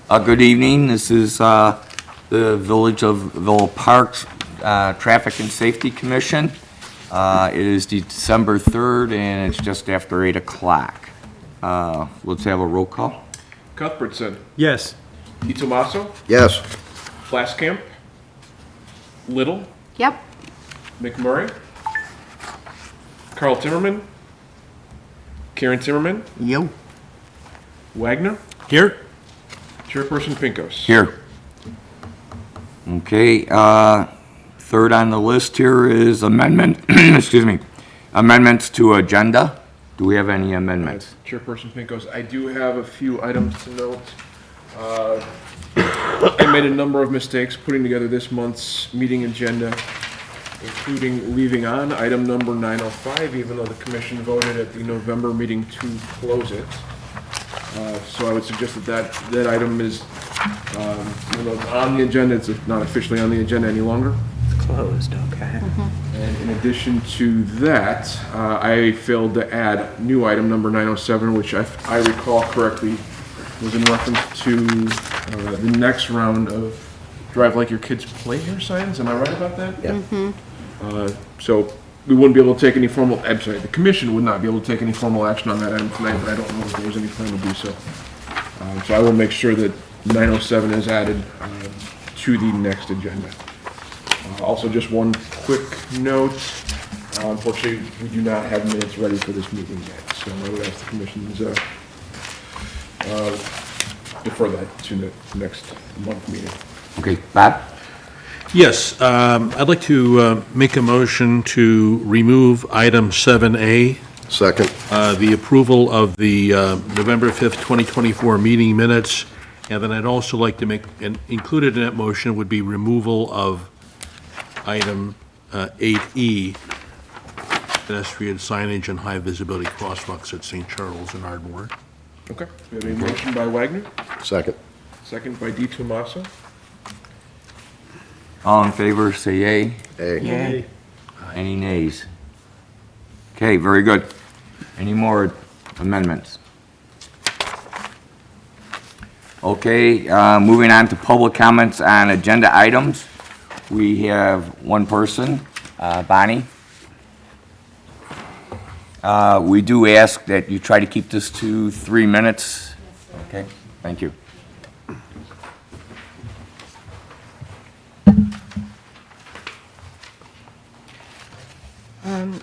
Good evening. This is the Village of Villa Parks Traffic and Safety Commission. It is December 3rd, and it's just after 8 o'clock. Let's have a roll call. Cuthbertson. Yes. DiTomaso. Yes. Flaskamp. Little. Yep. McMurray. Carl Timmerman. Karen Timmerman. Yo. Wagner. Here? Chairperson Pincos. Here. Okay, third on the list here is amendment, excuse me, amendments to agenda. Do we have any amendments? Chairperson Pincos, I do have a few items to note. I made a number of mistakes putting together this month's meeting agenda, including leaving on item number 905, even though the commission voted at the November meeting to close it. So I would suggest that item is, even though it's on the agenda, it's not officially on the agenda any longer. Closed, okay. And in addition to that, I failed to add new item number 907, which I recall correctly was in reference to the next round of Drive Like Your Kids Play Here signs. Am I right about that? Yeah. So we wouldn't be able to take any formal, I'm sorry, the commission would not be able to take any formal action on that item tonight, but I don't know if there was any plan to do so. So I will make sure that 907 is added to the next agenda. Also, just one quick note. Unfortunately, we do not have minutes ready for this meeting yet, so I would ask the commission's defer that to the next month meeting. Okay, Bob? Yes, I'd like to make a motion to remove item 7A, Second. the approval of the November 5th, 2024 meeting minutes, and then I'd also like to make, and included in that motion would be removal of item 8E, pedestrian signage and high visibility crosswalks at St. Charles and Ardmore. Okay. We have a motion by Wagner, Second. second by DiTomaso. All in favor, say yea. A. Any nays? Okay, very good. Any more amendments? Okay, moving on to public comments on agenda items. We have one person, Bonnie. We do ask that you try to keep this to 3 minutes. Okay, thank you.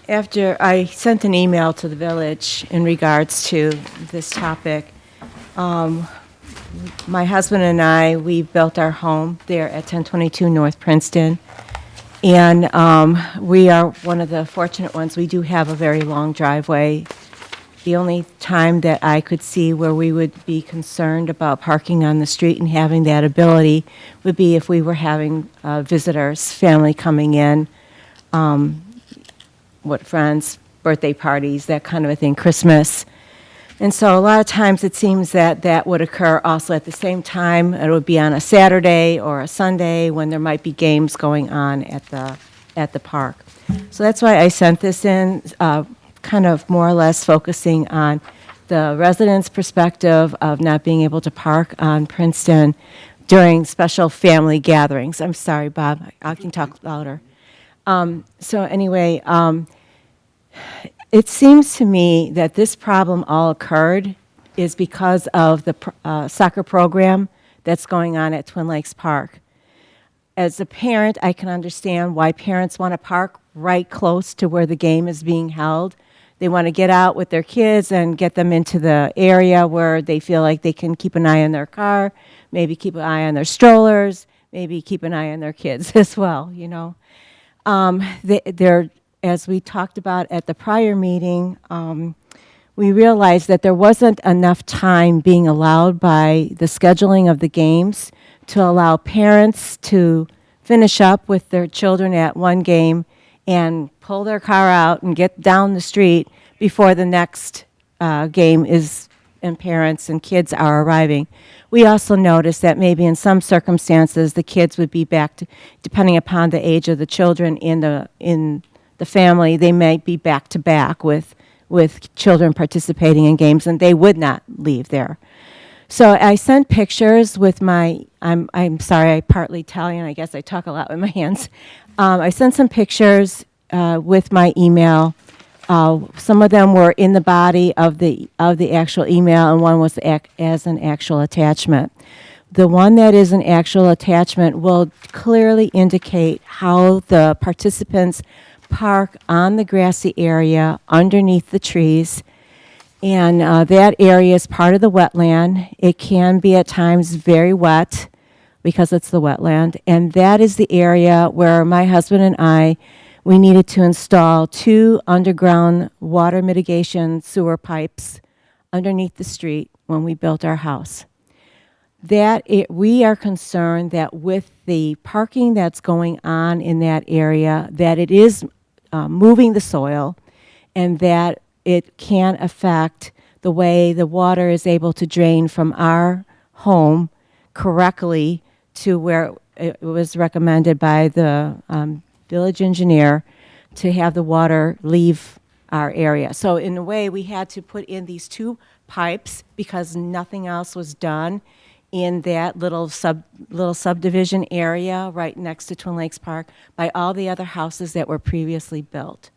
After I sent an email to the village in regards to this topic, my husband and I, we built our home there at 1022 North Princeton. And we are one of the fortunate ones. We do have a very long driveway. The only time that I could see where we would be concerned about parking on the street and having that ability would be if we were having visitors, family coming in, friends, birthday parties, that kind of a thing, Christmas. And so a lot of times it seems that that would occur also at the same time. It would be on a Saturday or a Sunday when there might be games going on at the park. So that's why I sent this in, kind of more or less focusing on the residents' perspective of not being able to park on Princeton during special family gatherings. I'm sorry, Bob, I can talk louder. So anyway, it seems to me that this problem all occurred is because of the soccer program that's going on at Twin Lakes Park. As a parent, I can understand why parents want to park right close to where the game is being held. They want to get out with their kids and get them into the area where they feel like they can keep an eye on their car, maybe keep an eye on their strollers, maybe keep an eye on their kids as well, you know. As we talked about at the prior meeting, we realized that there wasn't enough time being allowed by the scheduling of the games to allow parents to finish up with their children at one game and pull their car out and get down the street before the next game is and parents and kids are arriving. We also noticed that maybe in some circumstances the kids would be back to, depending upon the age of the children in the family, they might be back to back with children participating in games, and they would not leave there. So I sent pictures with my, I'm sorry, I'm partly Italian, I guess I talk a lot with my hands. I sent some pictures with my email. Some of them were in the body of the actual email, and one was as an actual attachment. The one that is an actual attachment will clearly indicate how the participants park on the grassy area underneath the trees. And that area is part of the wetland. It can be at times very wet because it's the wetland. And that is the area where my husband and I, we needed to install 2 underground water mitigation sewer pipes underneath the street when we built our house. We are concerned that with the parking that's going on in that area, that it is moving the soil, and that it can affect the way the water is able to drain from our home correctly to where it was recommended by the village engineer to have the water leave our area. So in a way, we had to put in these 2 pipes because nothing else was done in that little subdivision area right next to Twin Lakes Park by all the other houses that were previously built.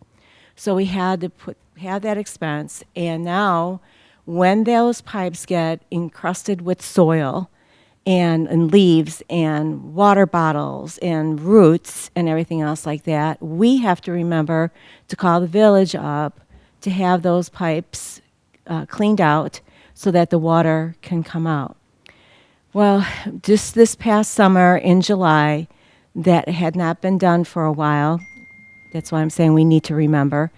So we had to have that expense, and now when those pipes get encrusted with soil and leaves and water bottles and roots and everything else like that, we have to remember to call the village up to have those pipes cleaned out so that the water can come out. Well, just this past summer in July, that had not been done for a while. That's why I'm saying we need to remember.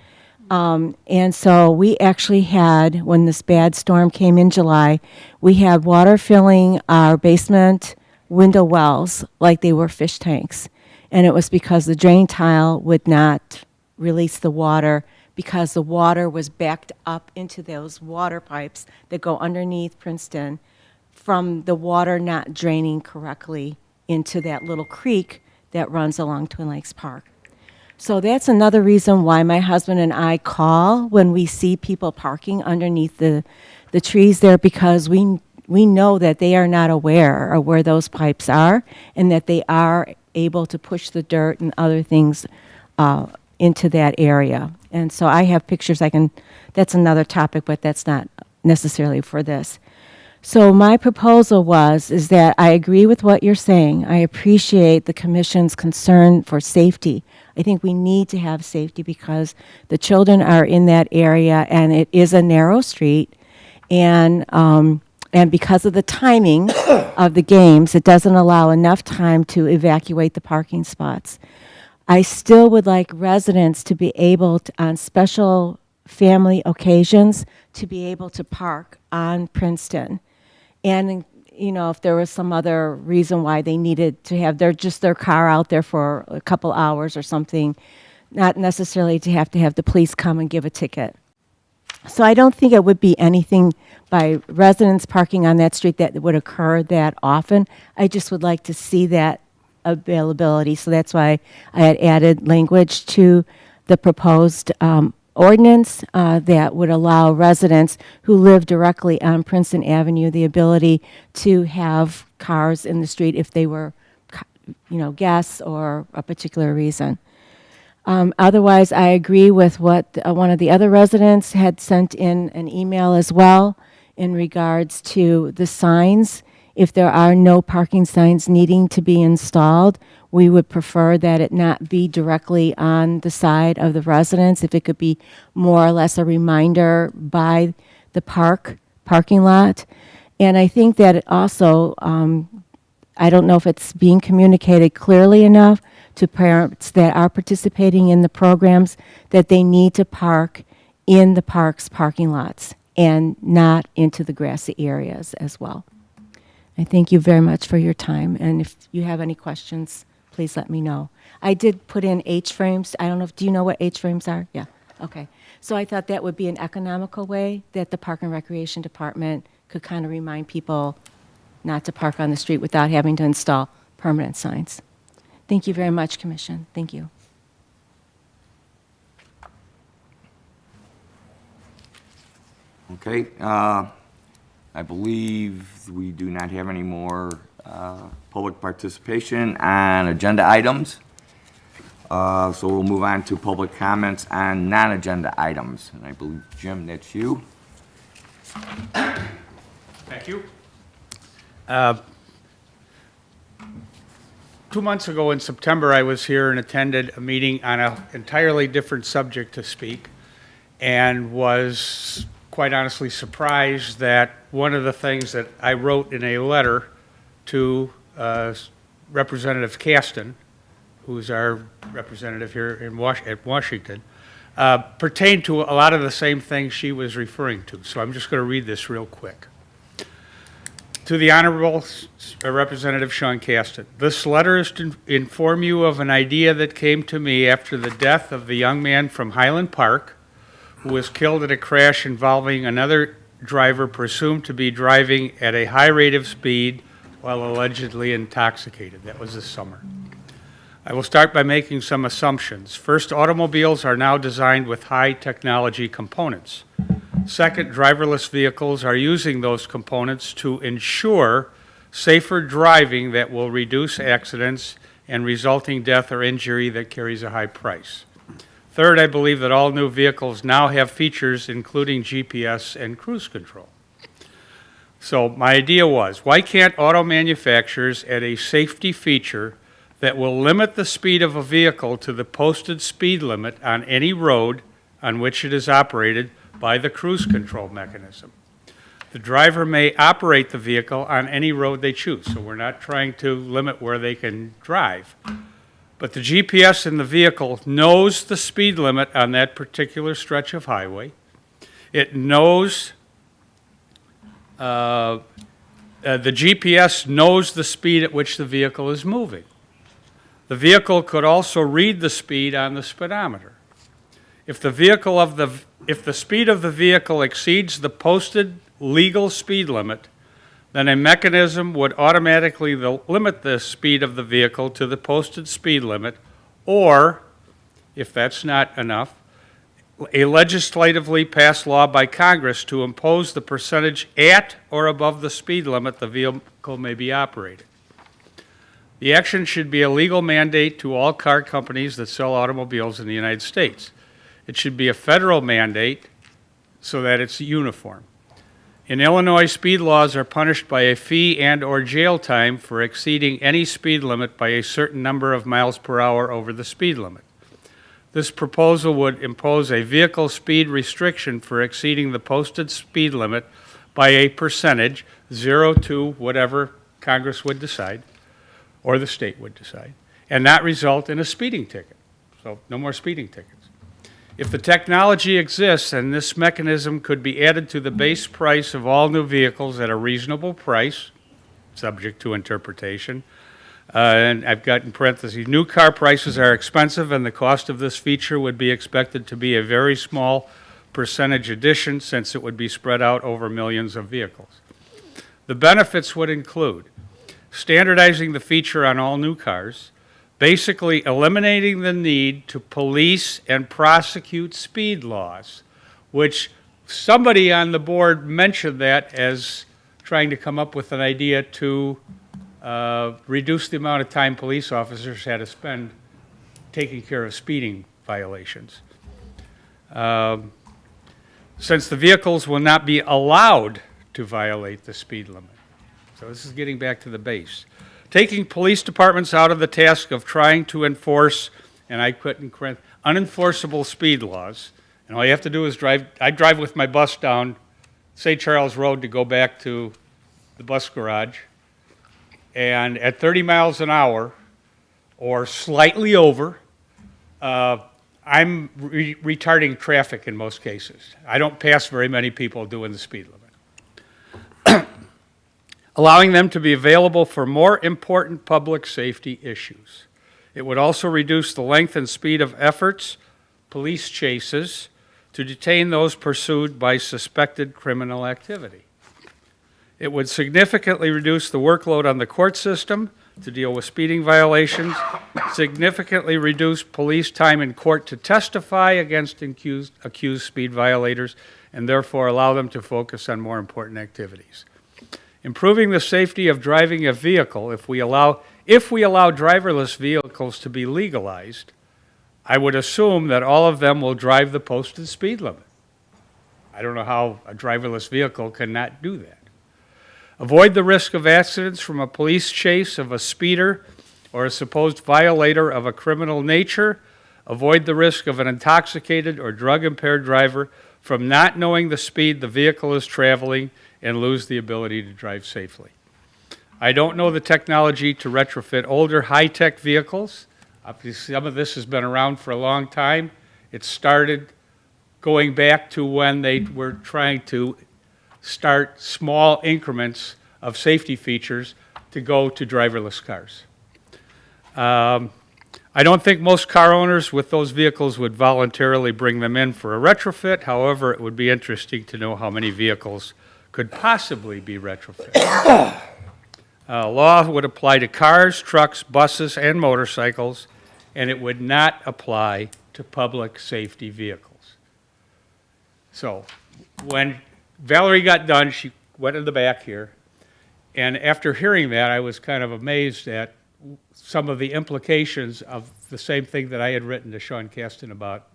And so we actually had, when this bad storm came in July, we had water filling our basement window wells like they were fish tanks. And it was because the drain tile would not release the water because the water was backed up into those water pipes that go underneath Princeton from the water not draining correctly into that little creek that runs along Twin Lakes Park. So that's another reason why my husband and I call when we see people parking underneath the trees there, because we know that they are not aware of where those pipes are and that they are able to push the dirt and other things into that area. And so I have pictures that's another topic, but that's not necessarily for this. So my proposal is that I agree with what you're saying. I appreciate the commission's concern for safety. I think we need to have safety because the children are in that area and it is a narrow street. And because of the timing of the games, it doesn't allow enough time to evacuate the parking spots. I still would like residents to be able to, on special family occasions, to be able to park on Princeton. And, you know, if there was some other reason why they needed to have their car out there for a couple hours or something, not necessarily to have the police come and give a ticket. So I don't think it would be anything by residents parking on that street that would occur that often. I just would like to see that availability. So that's why I had added language to the proposed ordinance that would allow residents who live directly on Princeton Avenue the ability to have cars in the street if they were, guests or a particular reason. Otherwise, I agree with what one of the other residents had sent in an email as well in regards to the signs. If there are no parking signs needing to be installed, we would prefer that it not be directly on the side of the residents. If it could be more or less a reminder by the parking lot. And I think that it also, I don't know if it's being communicated clearly enough to parents that are participating in the programs that they need to park in the park's parking lots and not into the grassy areas as well. I thank you very much for your time, and if you have any questions, please let me know. I did put in H-frames. I don't know do you know what H-frames are? Yeah, okay. So I thought that would be an economical way that the Park and Recreation Department could kind of remind people not to park on the street without having to install permanent signs. Thank you very much, Commission. Thank you. Okay. I believe we do not have any more public participation on agenda items. So we'll move on to public comments on non-agenda items. And I believe, Jim, that's you. Thank you. 2 months ago in September, I was here and attended a meeting on an entirely different subject to speak, and was quite honestly surprised that one of the things that I wrote in a letter to Representative Caston, who's our representative here in Washington, pertained to a lot of the same things she was referring to. So I'm just going to read this real quick. To the Honorable Representative Sean Caston, this letter is to inform you of an idea that came to me after the death of the young man from Highland Park who was killed in a crash involving another driver presumed to be driving at a high rate of speed while allegedly intoxicated. That was this summer. I will start by making some assumptions. First, automobiles are now designed with high technology components. Second, driverless vehicles are using those components to ensure safer driving that will reduce accidents and resulting death or injury that carries a high price. Third, I believe that all new vehicles now have features including GPS and cruise control. So my idea was, why can't auto manufacturers add a safety feature that will limit the speed of a vehicle to the posted speed limit on any road on which it is operated by the cruise control mechanism? The driver may operate the vehicle on any road they choose, so we're not trying to limit where they can drive. But the GPS in the vehicle knows the speed limit on that particular stretch of highway. It knows, the GPS knows the speed at which the vehicle is moving. The vehicle could also read the speed on the speedometer. If the speed of the vehicle exceeds the posted legal speed limit, then a mechanism would automatically limit the speed of the vehicle to the posted speed limit, or, if that's not enough, a legislatively passed law by Congress to impose the percentage at or above the speed limit the vehicle may be operated. The action should be a legal mandate to all car companies that sell automobiles in the United States. It should be a federal mandate so that it's uniform. In Illinois, speed laws are punished by a fee and/or jail time for exceeding any speed limit by a certain number of miles per hour over the speed limit. This proposal would impose a vehicle speed restriction for exceeding the posted speed limit by a percentage, 0 to whatever Congress would decide, or the state would decide, and not result in a speeding ticket. So no more speeding tickets. If the technology exists, then this mechanism could be added to the base price of all new vehicles at a reasonable price, subject to interpretation. And I've got in parentheses, new car prices are expensive, and the cost of this feature would be expected to be a very small percentage addition since it would be spread out over millions of vehicles. The benefits would include standardizing the feature on all new cars, basically eliminating the need to police and prosecute speed laws, which somebody on the board mentioned that as trying to come up with an idea to reduce the amount of time police officers had to spend taking care of speeding violations. Since the vehicles will not be allowed to violate the speed limit. So this is getting back to the base. Taking police departments out of the task of trying to enforce, and I put in unenforceable speed laws. And all you have to do is drive. I drive with my bus down St. Charles Road to go back to the bus garage. And at 30 miles an hour, or slightly over, I'm retarding traffic in most cases. I don't pass very many people doing the speed limit. Allowing them to be available for more important public safety issues. It would also reduce the length and speed of efforts, police chases, to detain those pursued by suspected criminal activity. It would significantly reduce the workload on the court system to deal with speeding violations, significantly reduce police time in court to testify against accused speed violators, and therefore allow them to focus on more important activities. Improving the safety of driving a vehicle, if we allow driverless vehicles to be legalized, I would assume that all of them will drive the posted speed limit. I don't know how a driverless vehicle cannot do that. Avoid the risk of accidents from a police chase of a speeder or a supposed violator of a criminal nature. Avoid the risk of an intoxicated or drug-impaired driver from not knowing the speed the vehicle is traveling and lose the ability to drive safely. I don't know the technology to retrofit older high-tech vehicles. Obviously, some of this has been around for a long time. It started going back to when they were trying to start small increments of safety features to go to driverless cars. I don't think most car owners with those vehicles would voluntarily bring them in for a retrofit. However, it would be interesting to know how many vehicles could possibly be retrofitted. Law would apply to cars, trucks, buses, and motorcycles, and it would not apply to public safety vehicles. So when Valerie got done, she went in the back here, and after hearing that, I was kind of amazed at some of the implications of the same thing that I had written to Sean Caston about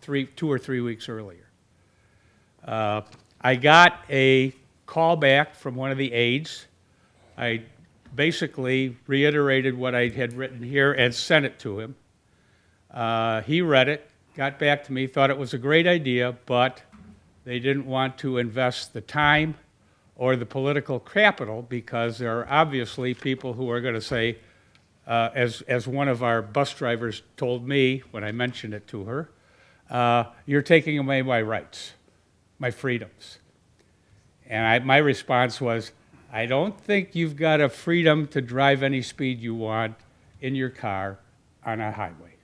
2 or 3 weeks earlier. I got a call back from one of the aides. I basically reiterated what I had written here and sent it to him. He read it, got back to me, thought it was a great idea, but they didn't want to invest the time or the political capital because there are obviously people who are going to say, as one of our bus drivers told me when I mentioned it to her, you're taking away my rights, my freedoms. And my response was, I don't think you've got a freedom to drive any speed you want in your car on a highway.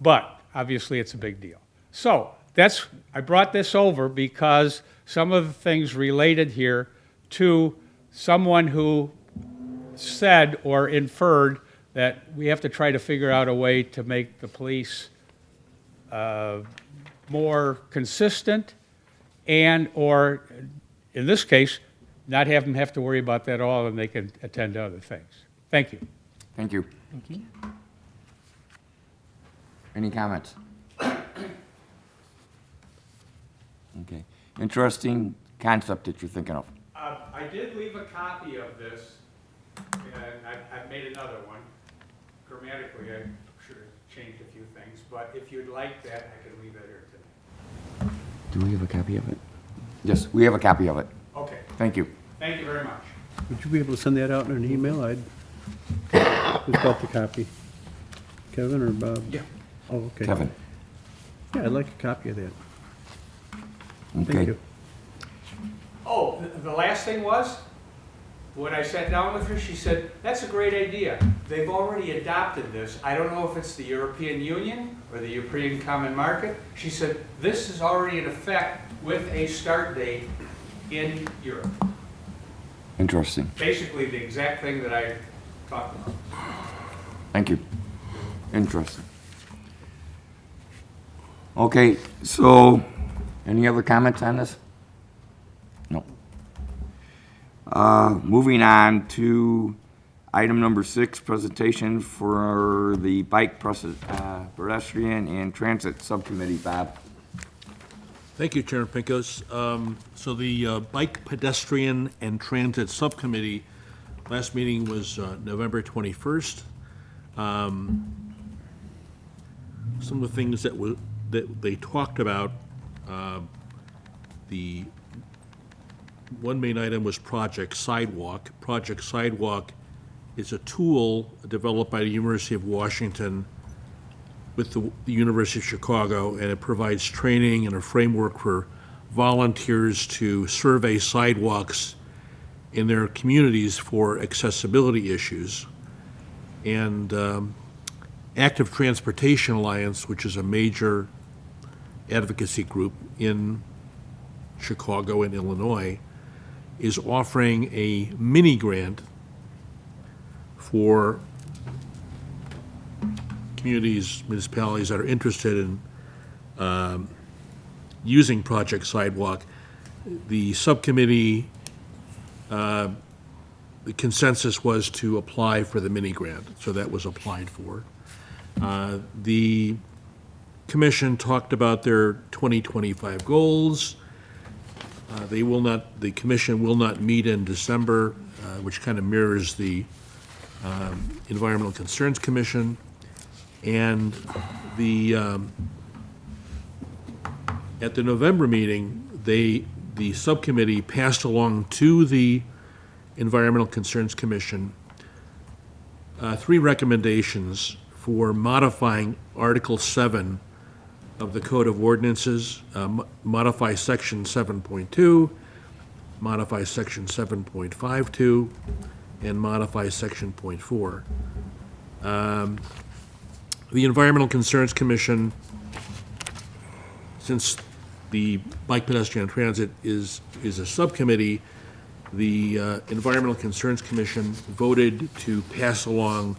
But obviously it's a big deal. So I brought this over because some of the things related here to someone who said or inferred that we have to try to figure out a way to make the police more consistent and, or in this case, not have them have to worry about that at all and they can attend to other things. Thank you. Thank you. Any comments? Okay. Interesting concept that you're thinking of. I did leave a copy of this, and I've made another one. Grammatically, I should have changed a few things, but if you'd like that, I can leave that here today. Do we have a copy of it? Yes, we have a copy of it. Okay, Thank you. thank you very much. Would you be able to send that out in an email? Who's got the copy? Kevin or Bob? Yeah. Oh, okay. Kevin. Yeah, I'd like a copy of that. Okay. Thank you. Oh, the last thing was, when I sat down with her, she said, that's a great idea. They've already adopted this. I don't know if it's the European Union or the European Common Market. She said, this is already in effect with a start date in Europe. Interesting. Basically the exact thing that I talked about. Thank you. Interesting. Okay, so any other comments on this? No. Moving on to item number 6, presentation for the Bike, Pedestrian, and Transit Subcommittee. Bob? Thank you, Chairman Pincos. So the Bike, Pedestrian, and Transit Subcommittee, last meeting was November 21st. Some of the things that they talked about, the one main item was Project Sidewalk. Project Sidewalk is a tool developed by the University of Washington with the University of Chicago, and it provides training and a framework for volunteers to survey sidewalks in their communities for accessibility issues. And Active Transportation Alliance, which is a major advocacy group in Chicago and Illinois, is offering a mini grant for communities, municipalities that are interested in using Project Sidewalk. The subcommittee, the consensus was to apply for the mini grant, so that was applied for. The commission talked about their 2025 goals. The commission will not meet in December, which kind of mirrors the Environmental Concerns Commission. And at the November meeting, the subcommittee passed along to the Environmental Concerns Commission 3 recommendations for modifying Article 7 of the Code of Ordinances, modify Section 7.2, modify Section 7.52, and modify Section .4. The Environmental Concerns Commission, since the Bike Pedestrian Transit is a subcommittee, the Environmental Concerns Commission voted to pass along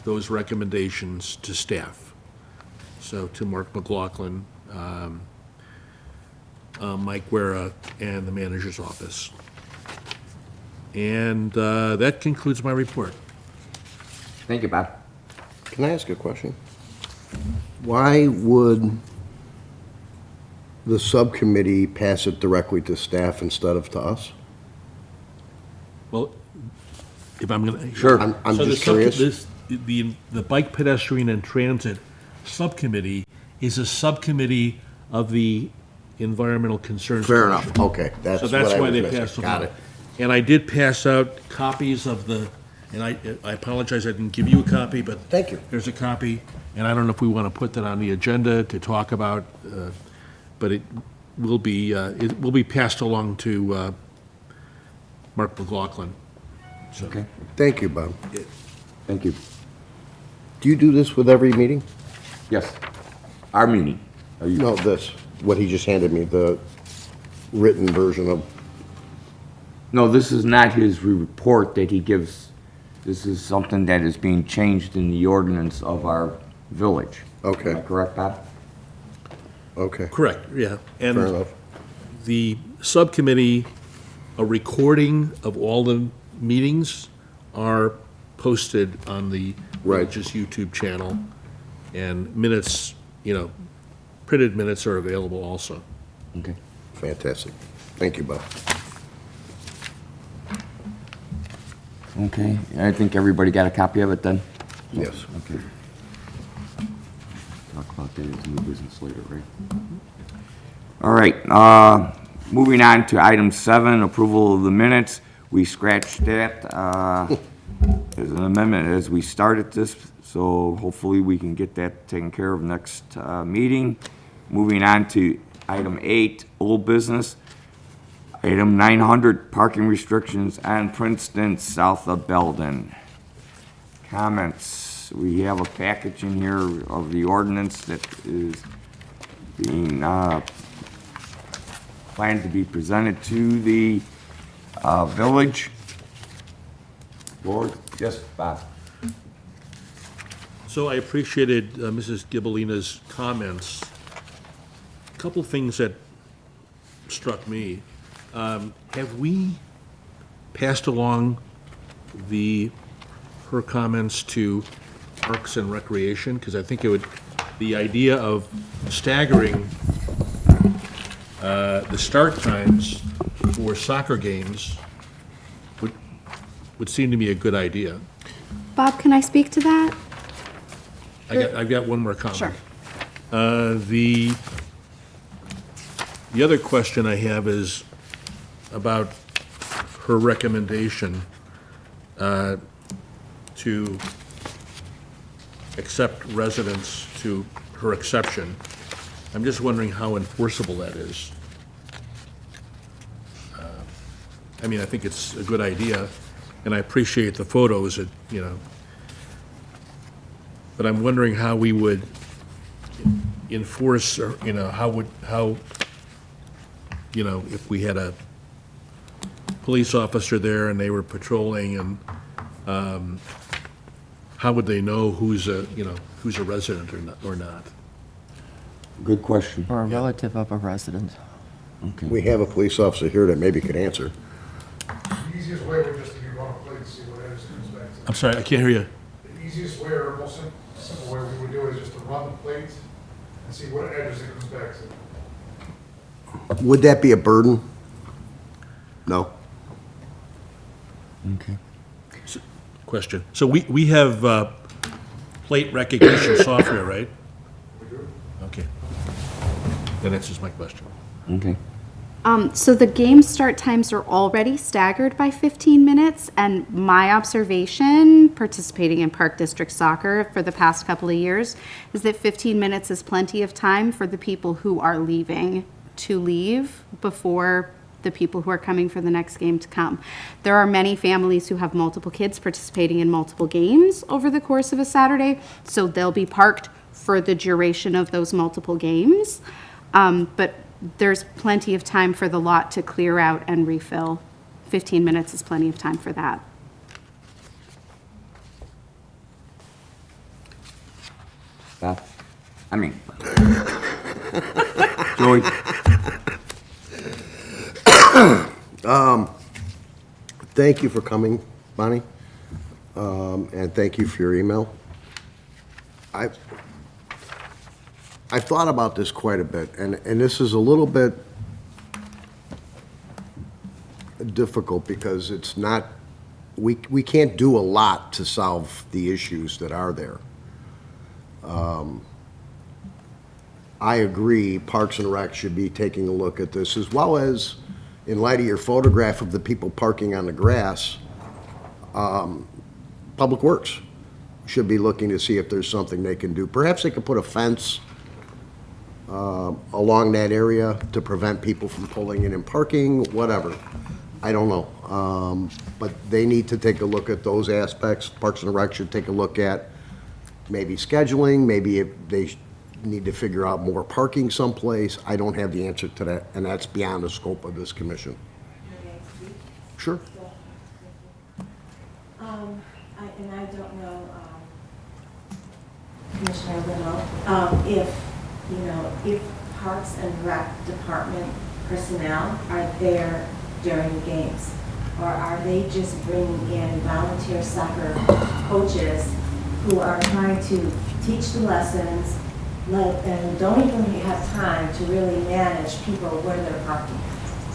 those recommendations to staff. So to Mark McLaughlin, Mike Guerra, and the manager's office. And that concludes my report. Thank you, Bob. Can I ask a question? Why would the subcommittee pass it directly to staff instead of to us? Well, if I'm going to. Sure. I'm just curious. The Bike Pedestrian and Transit Subcommittee is a subcommittee of the Environmental Concerns Fair Commission. enough, okay, that's So what that's I why was they missing. passed them Got out. it. And I did pass out copies of the, and I apologize, I didn't give you a copy, but. Thank you. There's a copy, and I don't know if we want to put that on the agenda to talk about, but it will be passed along to Mark McLaughlin. So- Okay. Thank you, Bob. Thank you. Do you do this with every meeting? Yes. Our meeting. Are you- No, this, what he just handed me, the written version of, No, this is not his report that he gives. This is something that is being changed in the ordinance of our village. Okay. Am I correct, Bob? okay, Correct, yeah. fair And enough. the subcommittee, a recording of all the meetings are posted on the Right. village's YouTube channel, and minutes, printed minutes are available also. Okay. Fantastic. Thank you, Bob. Okay, I think everybody got a copy of it then? Yes. Okay. Talk about that as new business later, right? All right, moving on to item 7, approval of the minutes. We scratched that as an amendment as we started this, so hopefully we can get that taken care of next meeting. Moving on to item 8, old business. Item 900, parking restrictions on Princeton south of Belden. Comments? We have a package in here of the ordinance that is being planned to be presented to the village board. Yes, Bob? So I appreciated Mrs. Gibellina's comments. A couple things that struck me. Have we passed along her comments to Parks and Recreation? Because I think the idea of staggering the start times for soccer games would seem to me a good idea. Bob, can I speak to that? I've got one more comment. Sure. The other question I have is about her recommendation to accept residents to her exception. I'm just wondering how enforceable that is. I think it's a good idea, and I appreciate the photos, but I'm wondering how we would enforce, or, if we had a police officer there and they were patrolling, and how would they know who's a resident or not? Good question. Or a relative of a resident. We have a police officer here that maybe could answer. The easiest way would just to be run a plate and see what it is comes back to. I'm sorry, I can't hear you. The easiest way or most simple way we would do it is just to run the plate and see what edges it comes back to. Would that be a burden? No? Okay. Question. So we have plate recognition software, right? We do. Okay. That answers my question. Okay. So the game start times are already staggered by 15 minutes, and my observation, participating in Park District Soccer for the past couple of years, is that 15 minutes is plenty of time for the people who are leaving to leave before the people who are coming for the next game to come. There are many families who have multiple kids participating in multiple games over the course of a Saturday, so they'll be parked for the duration of those multiple games. But there's plenty of time for the lot to clear out and refill. 15 minutes is plenty of time for that. Beth? I mean. Joey? Thank you for coming, Bonnie, and thank you for your email. I've thought about this quite a bit, and this is a little bit difficult because it's not, we can't do a lot to solve the issues that are there. I agree, Parks and Rec should be taking a look at this, as well as, in light of your photograph of the people parking on the grass, Public Works should be looking to see if there's something they can do. Perhaps they could put a fence along that area to prevent people from pulling in and parking, whatever. I don't know. But they need to take a look at those aspects. Parks and Rec should take a look at maybe scheduling, maybe if they need to figure out more parking someplace. I don't have the answer to that, and that's beyond the scope of this commission. Sure. And I don't know, Commissioner Liddell, if Parks and Rec Department personnel are there during the games, or are they just bringing in volunteer soccer coaches who are trying to teach the lessons, and don't even have time to really manage people where they're parking?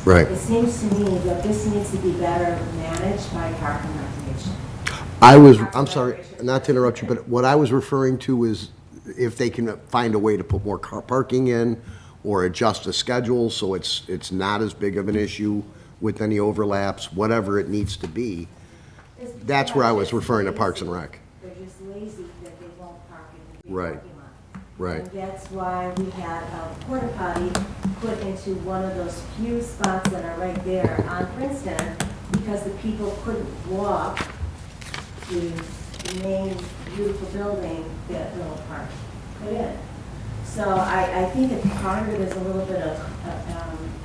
Right. It seems to me that this needs to be better managed by Park and Recreation. I'm sorry, not to interrupt you, but what I was referring to is if they can find a way to put more car parking in or adjust the schedule so it's not as big of an issue with any overlaps, whatever it needs to be. That's where I was referring to Parks and Rec. They're just lazy that they won't park in the big Right. parking lot. Right. And that's why we had a porta potty put into one of those few spots that are right there on Princeton, because the people couldn't walk to the main beautiful building that Little Park put in. So I think that part of it is a little bit of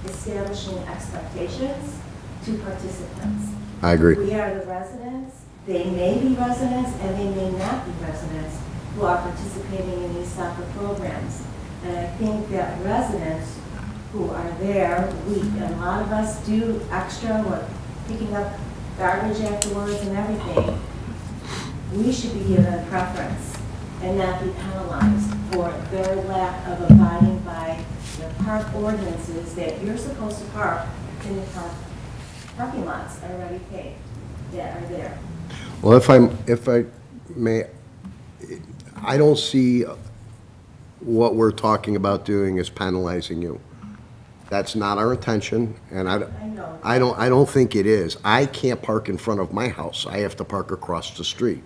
establishing expectations to participants. I agree. We are the residents, they may be residents and they may not be residents who are participating in these soccer programs. And I think that residents who are there, and a lot of us do extra, we're picking up garbage afterwards and everything, we should be given preference and not be penalized for their lack of abiding by the park ordinances that you're supposed to park in the parking lots already paved that are there. Well, if I may, I don't see what we're talking about doing as penalizing you. That's not our intention, and I don't think it is. I can't park in front of my house. I have to park across the street.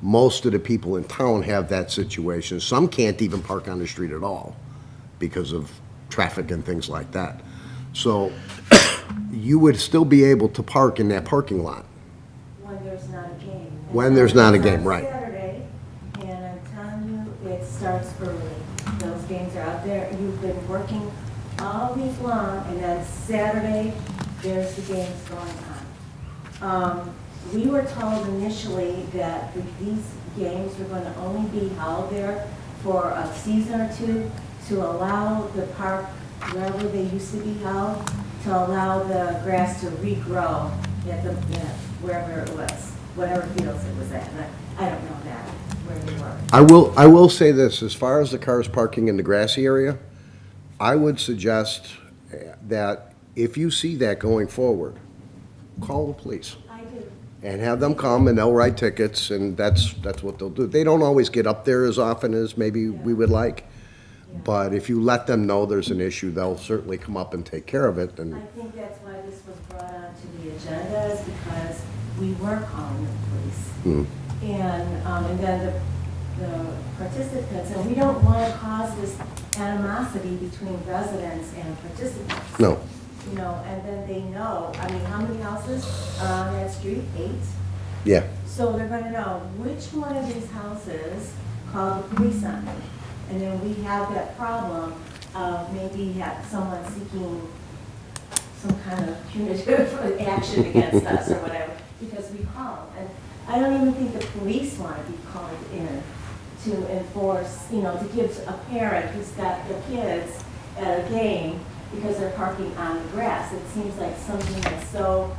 Most of the people in town have that situation. Some can't even park on the street at all because of traffic and things like that. So you would still be able to park in that parking lot. When there's not a game. When there's not a game, right. It's on Saturday, and I'm telling you, it starts early. Those games are out there. You've been working all week long, and then Saturday, there's the games going on. We were told initially that these games were going to only be held there for a season or two, to allow the park, wherever they used to be held, to allow the grass to regrow at the, wherever it was, whatever fields it was at. And I don't know that, where they were. I will say this, as far as the cars parking in the grassy area, I would suggest that if you see that going forward, call the police I do. and have them come and they'll write tickets and that's what they'll do. They don't always get up there as often as maybe we would like, but if you let them know there's an issue, they'll certainly come up and take care of it. And I think that's why this was brought onto the agenda, is because we were calling the police. And then the participants, and we don't want to cause this animosity between residents and participants. no, You know, and then they know, I mean, how many houses are on that street? 8? yeah, So they're gonna know which one of these houses called the police on me. And then we have that problem of maybe have someone seeking some kind of punitive action against us or whatever, because we call. And I don't even think the police wanna be called in to enforce, you know, to give a parent who's got their kids at a game because they're parking on the grass. It seems like something that's so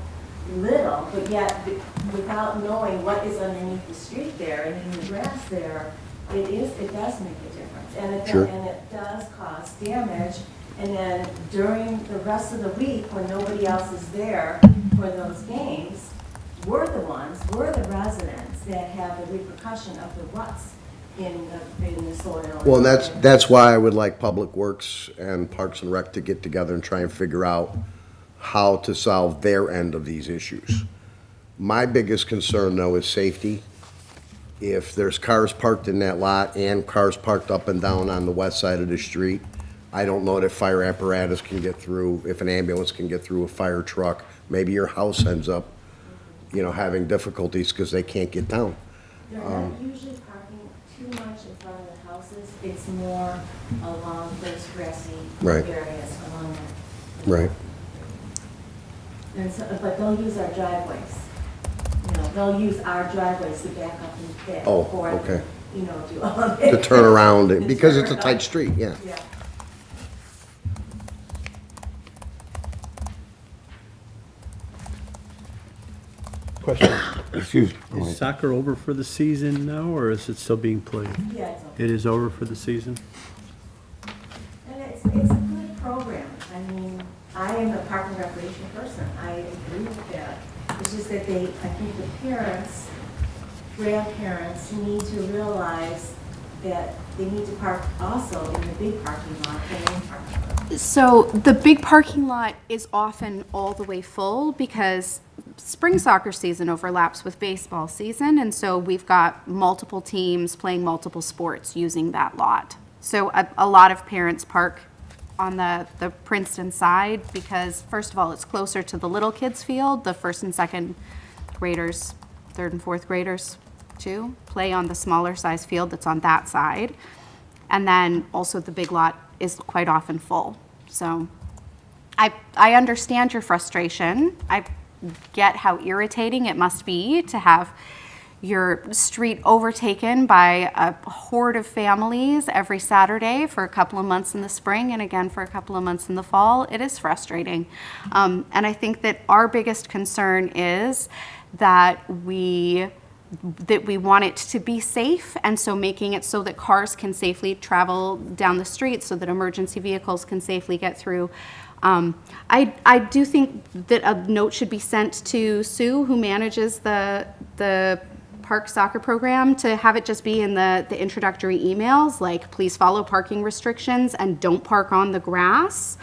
little, but yet without knowing what is underneath the street there and in the grass there, it does make a difference. And Sure. and it does cause damage. And then during the rest of the week, when nobody else is there for those games, we're the residents that have the repercussion of the ruts in the soil. well, and that's why I would like Public Works and Parks and Rec to get together and try and figure out how to solve their end of these issues. My biggest concern, though, is safety. If there's cars parked in that lot and cars parked up and down on the west side of the street, I don't know that fire apparatus can get through, if an ambulance can get through a fire truck. Maybe your house ends up, having difficulties because they can't get down. They're not usually parking too much in front of the houses. It's more along those grassy Right. areas along that. Right. And so, but they'll use our driveways. They'll use our driveways to back up and back Oh, forth. okay. Do all of it. To turn around, To because turn it's a around. tight street, yeah. Yeah. Question, Excuse me. is soccer over for the season now, or is it still being played? Yeah, it's okay. It is over for the season? And it's a good program. I mean, I am a park and recreation person. I agree with that. It's just that I think the parents, grandparents need to realize that they need to park also in the big parking lot, the main parking lot. So the big parking lot is often all the way full because spring soccer season overlaps with baseball season, and so we've got multiple teams playing multiple sports using that lot. So a lot of parents park on the Princeton side because, first of all, it's closer to the little kids' field. The first and second graders, third and fourth graders too, play on the smaller size field that's on that side. And then also the big lot is quite often full. So I understand your frustration. I get how irritating it must be to have your street overtaken by a horde of families every Saturday for a couple of months in the spring and again for a couple of months in the fall. It is frustrating. And I think that our biggest concern is that we want it to be safe, and so making it so that cars can safely travel down the street so that emergency vehicles can safely get through. I do think that a note should be sent to Sue, who manages the park soccer program, to have it just be in the introductory emails, like please follow parking restrictions and don't park on the grass.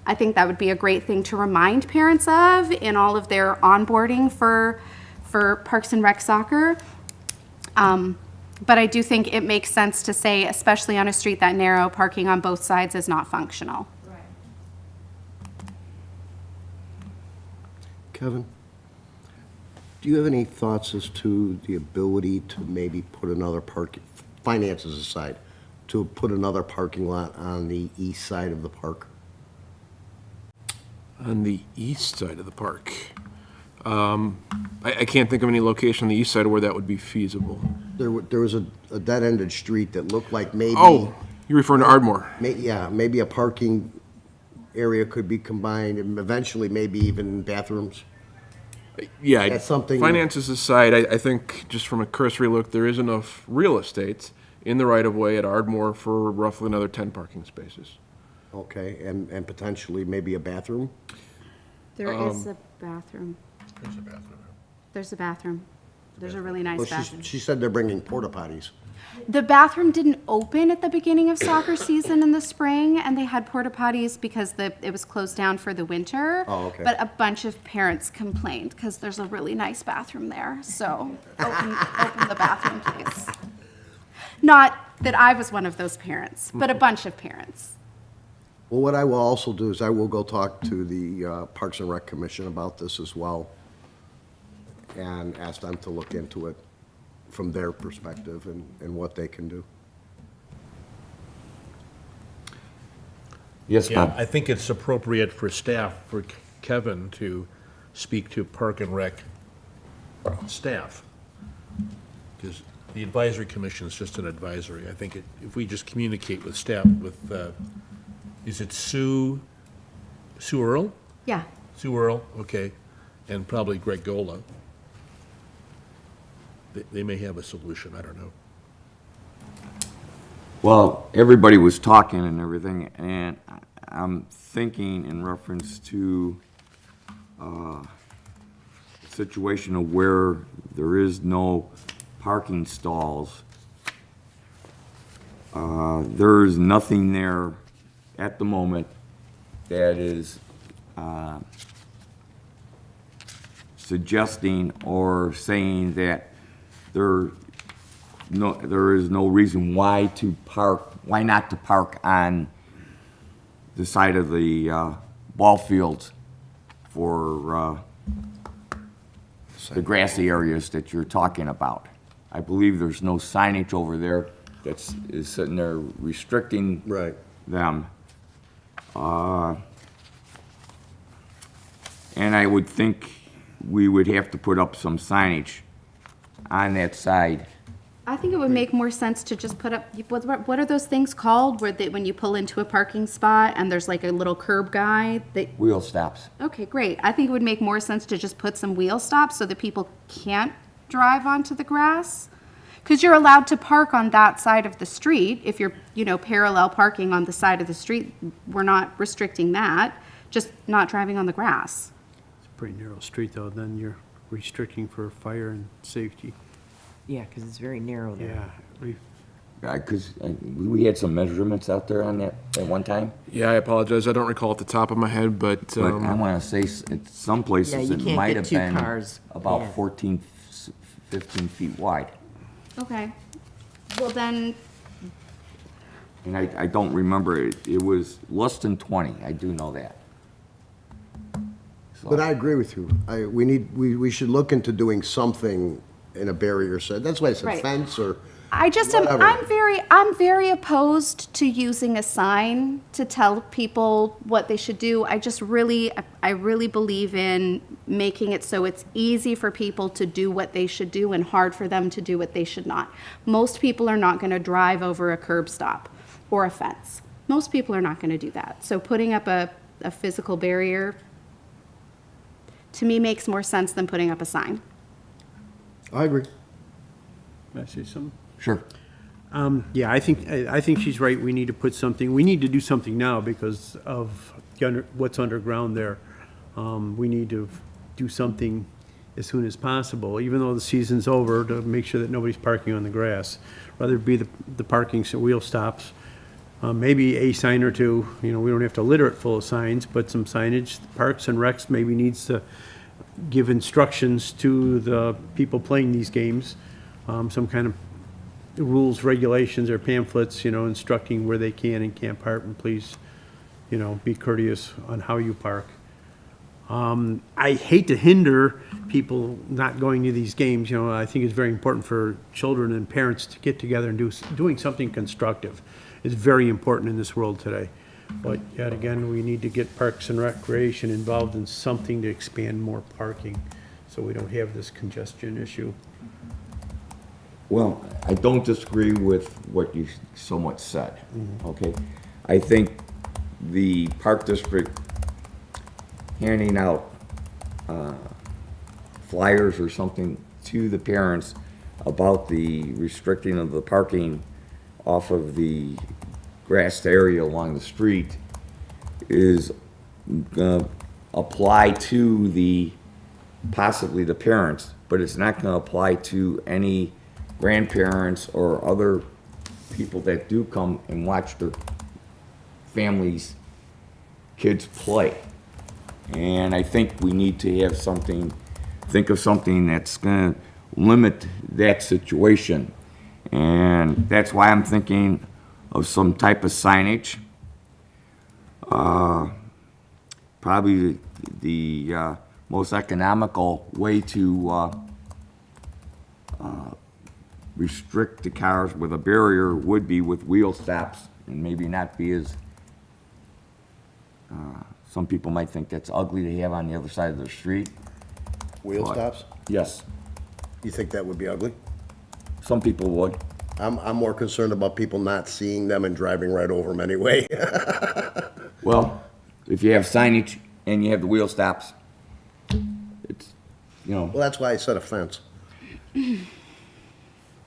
I think that would be a great thing to remind parents of in all of their onboarding for Parks and Rec soccer. But I do think it makes sense to say, especially on a street that narrow, parking on both sides is not functional. Right. Kevin, do you have any thoughts as to the ability to maybe put another finances aside, to put another parking lot on the east side of the park? On the east side of the park. I can't think of any location on the east side where that would be feasible. There was a dead-ended street that looked like maybe Oh. You're referring to Ardmore? Yeah, maybe a parking area could be combined, and eventually maybe even bathrooms. Yeah, That's something- finances aside, I think just from a cursory look, there is enough real estate in the right-of-way at Ardmore for roughly another 10 parking spaces. Okay, and potentially maybe a bathroom? There is a bathroom. There's a bathroom. There's a really nice Well, bathroom. she said they're bringing porta potties. The bathroom didn't open at the beginning of soccer season in the spring, and they had porta potties because it was closed down for the winter. Oh, okay. But a bunch of parents complained because there's a really nice bathroom there. So open the bathroom, please. Not that I was one of those parents, but a bunch of parents. Well, what I will also do is I will go talk to the Parks and Rec Commission about this as well, and ask them to look into it from their perspective and what they can do. Yes, Yeah, Bob? I think it's appropriate for staff, for Kevin to speak to Park and Rec staff. Because the advisory commission is just an advisory. I think if we just communicate with staff, is it Sue Earle? Yeah. Sue Earle, okay, and probably Greg Gola. They may have a solution, I don't know. Well, everybody was talking and everything, and I'm thinking in reference to a situation of where there is no parking stalls. There is nothing there at the moment that is suggesting or saying that there is no reason why not to park on the side of the ball fields for the grassy areas that you're talking about. I believe there's no signage over there is sitting there restricting Right. them. And I would think we would have to put up some signage on that side. I think it would make more sense to just put up, what are those things called where when you pull into a parking spot and there's like a little curb guy that, Wheel stops. okay, great. I think it would make more sense to just put some wheel stops so that people can't drive onto the grass. Because you're allowed to park on that side of the street. If you're, parallel parking on the side of the street, we're not restricting that, just not driving on the grass. It's a pretty narrow street, though, then you're restricting for fire and safety. Yeah, because it's very narrow there. Yeah, Because we had some measurements out there on that at one time. Yeah, I apologize. I don't recall at the top of my head, but But I want to say, at some places, Yeah, you it can't might get have two been cars, about yeah. 14, 15 feet wide. Okay. Well, then, And I don't remember, it was less than 20, I do know that. So- But I agree with you. We should look into doing something in a barrier set. That's why I said Right. fence or I just am, whatever. I'm very opposed to using a sign to tell people what they should do. I really believe in making it so it's easy for people to do what they should do and hard for them to do what they should not. Most people are not going to drive over a curb stop or a fence. Most people are not going to do that. So putting up a physical barrier, to me, makes more sense than putting up a sign. I agree. Can I say something? Sure. Yeah, I think she's right. We need to put something, we need to do something now because of what's underground there. We need to do something as soon as possible, even though the season's over, to make sure that nobody's parking on the grass. Whether it be the parking wheel stops, maybe a sign or two, we don't have to litter it full of signs, but some signage. Parks and Recs maybe needs to give instructions to the people playing these games, some kind of rules, regulations, or pamphlets, instructing where they can and can't park, and please, be courteous on how you park. I hate to hinder people not going to these games. I think it's very important for children and parents to get together and doing something constructive. It's very important in this world today. But yet again, we need to get Parks and Recreation involved in something to expand more parking so we don't have this congestion issue. Well, I don't disagree with what you somewhat said, okay? I think the Park District handing out flyers or something to the parents about the restricting of the parking off of the grassed area along the street is gonna apply to possibly the parents, but it's not gonna apply to any grandparents or other people that do come and watch their families' kids play. And I think we need to have think of something that's gonna limit that situation. And that's why I'm thinking of some type of signage. Probably the most economical way to restrict the cars with a barrier would be with wheel stops, and maybe not be as, some people might think that's ugly to have on the other side of the street. Wheel What? stops? Yes, You think that would be ugly? some people would. I'm more concerned about people not seeing them and driving right over them anyway. Well, if you have signage and you have the wheel stops, it's, Well, that's why I said a fence.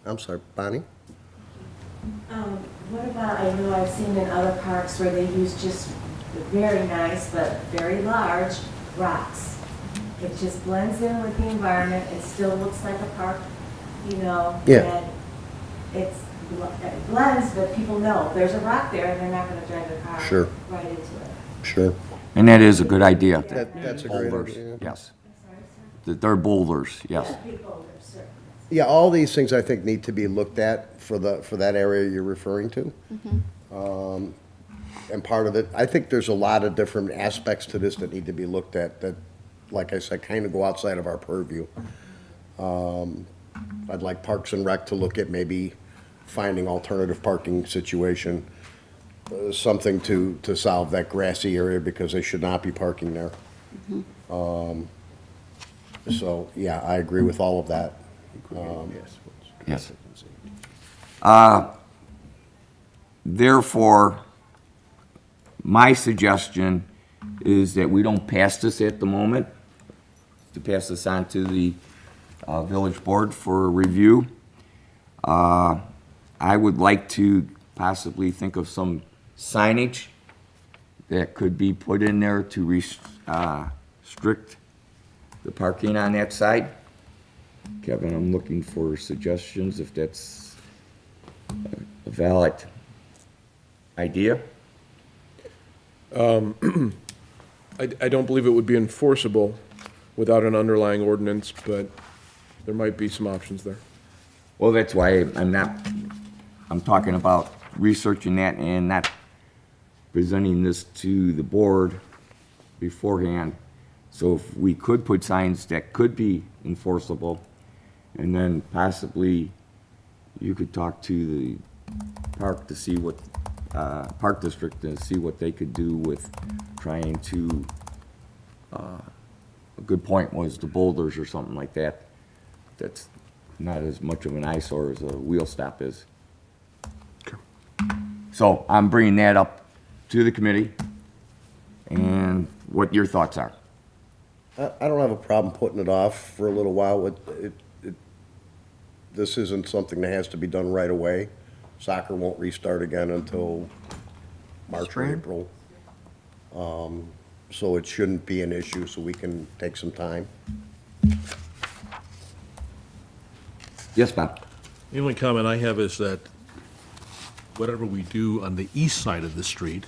I'm sorry, Bonnie? What about, I know I've seen in other parks where they use just very nice but very large rocks. It just blends in with the environment, it still looks like a park, you know? Yeah. And it blends, but people know, there's a rock there and they're not gonna drive their car Sure. right into it. Sure. and that is a good idea. That's a great Boulders, idea. yes. That they're boulders, yes. Big boulders, certainly. Yeah, all these things I think need to be looked at for that area you're referring to. And part of it, I think there's a lot of different aspects to this that need to be looked at that, like I said, kind of go outside of our purview. I'd like Parks and Rec to look at maybe finding alternative parking situation, something to solve that grassy area because they should not be parking there. So, yeah, I agree with all of that. Yes. Therefore, my suggestion is that we don't pass this at the moment, to pass this on to the village board for review. I would like to possibly think of some signage that could be put in there to restrict the parking on that side. Kevin, I'm looking for suggestions if that's a valid idea. I don't believe it would be enforceable without an underlying ordinance, but there might be some options there. Well, that's why I'm talking about researching that and not presenting this to the board beforehand. So if we could put signs that could be enforceable, and then possibly you could talk to the park to see what, Park District, to see what they could do with trying to, a good point was the boulders or something like that. That's not as much of an eyesore as a wheel stop is. So I'm bringing that up to the committee and what your thoughts are. I don't have a problem putting it off for a little while. This isn't something that has to be done right away. Soccer won't restart again until March or April. So it shouldn't be an issue, so we can take some time. Yes, Bob? The only comment I have is that whatever we do on the east side of the street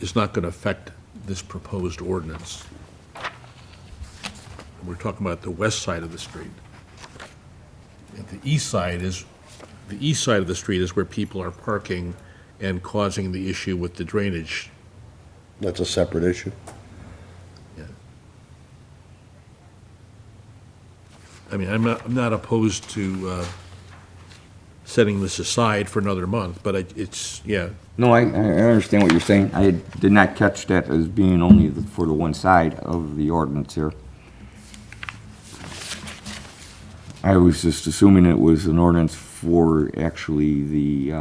is not going to affect this proposed ordinance. We're talking about the west side of the street. And the east side of the street is where people are parking and causing the issue with the drainage. That's a separate issue. I mean, I'm not opposed to setting this aside for another month, but it's, yeah, No, I understand what you're saying. I did not catch that as being only for the one side of the ordinance here. I was just assuming it was an ordinance for actually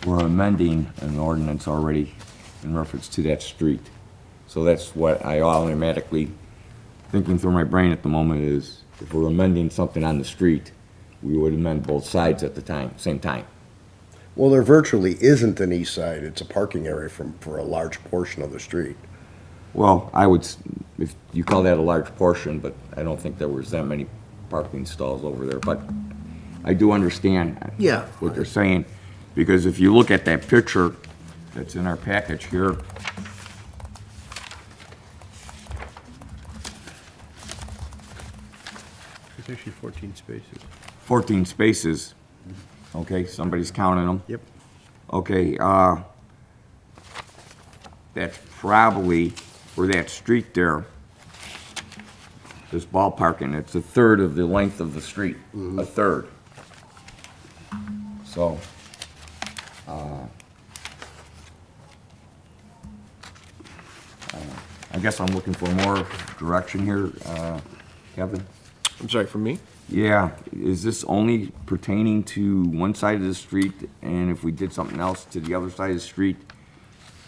we're amending an ordinance already in reference to that street. So that's what I automatically, thinking through my brain at the moment is, if we're amending something on the street, we would amend both sides at the same time. Well, there virtually isn't an east side. It's a parking area for a large portion of the street. Well, if you call that a large portion, but I don't think there was that many parking stalls over there, but I do understand Yeah. what they're saying, because if you look at that picture that's in our package here, It's actually 14 spaces. 14 spaces, okay, somebody's counting them. Yep. Okay, that's probably for that street there, this ballparking, it's a third of the length of the street, a third. So, I guess I'm looking for more direction here, Kevin? I'm sorry, for me? Yeah, is this only pertaining to one side of the street, and if we did something else to the other side of the street,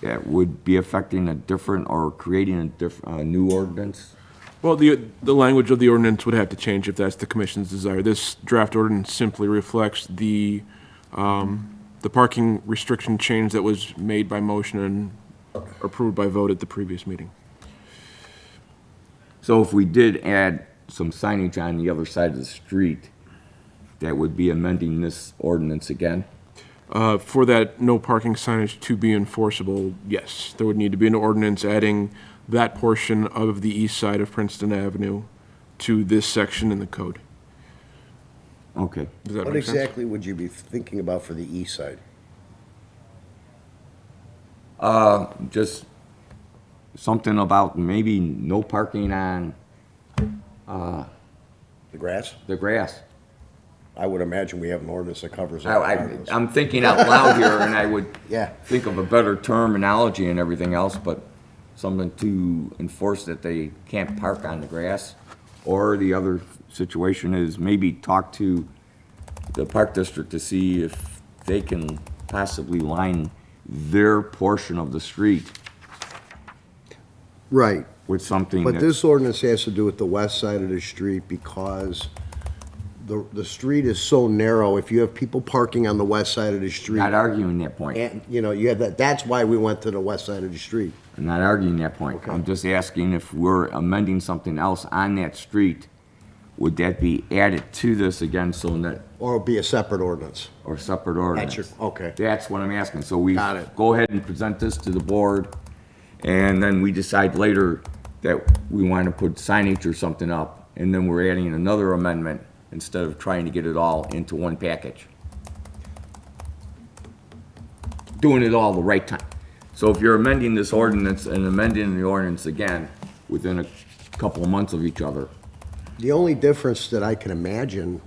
that would be affecting a different, or creating a new ordinance? Well, the language of the ordinance would have to change if that's the commission's desire. This draft ordinance simply reflects the parking restriction change that was made by motion and approved by vote at the previous meeting. So if we did add some signage on the other side of the street, that would be amending this ordinance again? For that no parking signage to be enforceable, yes, there would need to be an ordinance adding that portion of the east side of Princeton Avenue to this section in the code. Okay. Does that What make sense? exactly would you be thinking about for the east side? Just something about maybe no parking on The grass? the grass. I would imagine we have an ordinance that covers that. regardless. I'm thinking out loud here, and I would Yeah. think of a better terminology and everything else, but something to enforce that they can't park on the grass. Or the other situation is maybe talk to the park district to see if they can possibly line their portion of the street Right, with something but that, this ordinance has to do with the west side of the street because the street is so narrow. If you have people parking on the west side of the street, not arguing that point. and, you know, you have that, that's why we went to the west side of the street. I'm not arguing that point. Okay. I'm just asking if we're amending something else on that street, would that be added to this again, so that, Or it'll be a separate ordinance. or separate ordinance? That's your, okay. That's what I'm asking. So we Got it. go ahead and present this to the board, and then we decide later that we want to put signage or something up, and then we're adding another amendment instead of trying to get it all into one package. Doing it all the right time. So if you're amending this ordinance and amending the ordinance again within a couple of months of each other, The only difference that I can imagine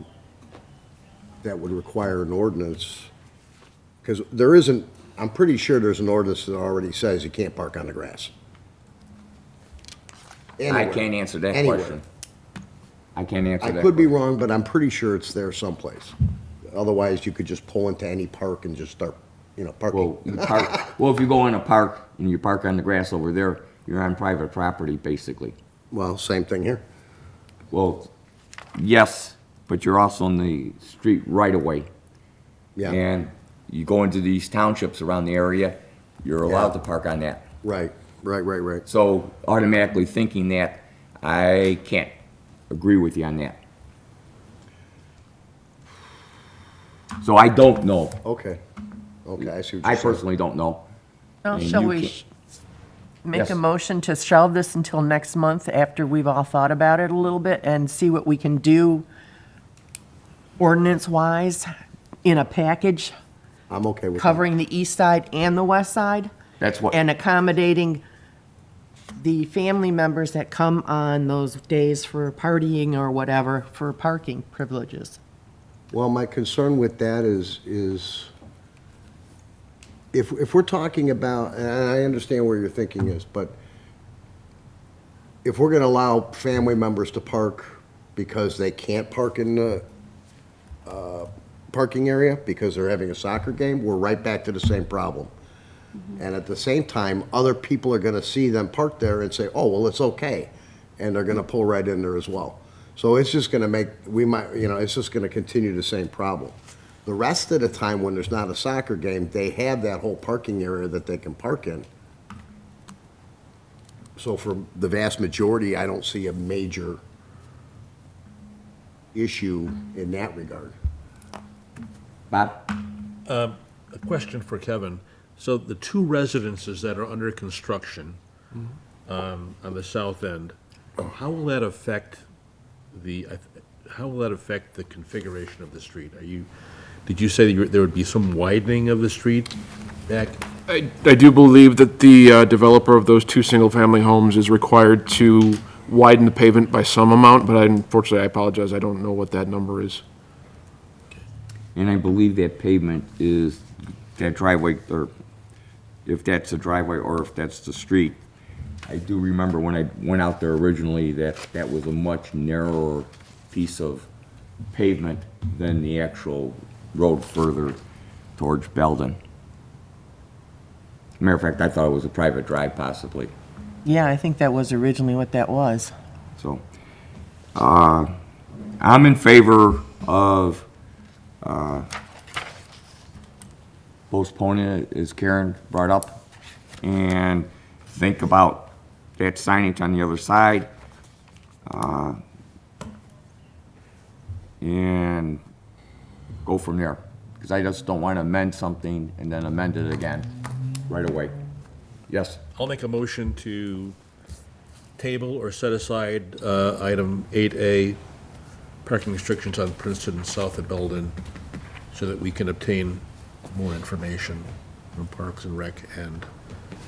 that would require an ordinance, because there isn't, I'm pretty sure there's an ordinance that already says you can't park on the grass. I Anywhere. can't answer that Anywhere. question. I can't answer I that. could be question. wrong, but I'm pretty sure it's there someplace. Otherwise, you could just pull into any park and just start, you know, parking. Well, you park, well, if you go in a park and you park on the grass over there, you're on private property, basically. Well, same thing here. Well, yes, but you're also on the street right away. Yeah, And you go into these townships around the area, you're allowed Yeah. to park on that. right. So automatically thinking that, I can't agree with you on that. So I don't know. Okay. Okay, I see what I you're saying. personally don't know. Well, And shall you we can't- make Yes. a motion to shelve this until next month after we've all thought about it a little bit and see what we can do ordinance-wise in a package I'm okay with that. covering the east side and the west side? That's what, And accommodating the family members that come on those days for partying or whatever for parking privileges. Well, my concern with that is if we're talking about, and I understand where your thinking is, but if we're gonna allow family members to park because they can't park in the parking area because they're having a soccer game, we're right back to the same problem. And at the same time, other people are gonna see them park there and say, oh, well, it's okay. And they're gonna pull right in there as well. So it's just gonna make, it's just gonna continue the same problem. The rest of the time, when there's not a soccer game, they have that whole parking area that they can park in. So for the vast majority, I don't see a major issue in that regard. Bob? A question for Kevin. So the two residences that are under construction on the south end, how will that affect how will that affect the configuration of the street? Did you say that there would be some widening of the street back? I do believe that the developer of those two single-family homes is required to widen the pavement by some amount, but unfortunately, I apologize, I don't know what that number is. And I believe that pavement is, that driveway, or if that's the driveway or if that's the street. I do remember when I went out there originally that that was a much narrower piece of pavement than the actual road further towards Belden. Matter of fact, I thought it was a private drive possibly, Yeah, I think that was originally what that was. so. I'm in favor of postponing it, as Karen brought up, and think about that signage on the other side. And go from there, because I just don't want to amend something and then amend it again right away. Yes? I'll make a motion to table or set aside item 8A, parking restrictions on Princeton south of Belden, so that we can obtain more information from Parks and Rec and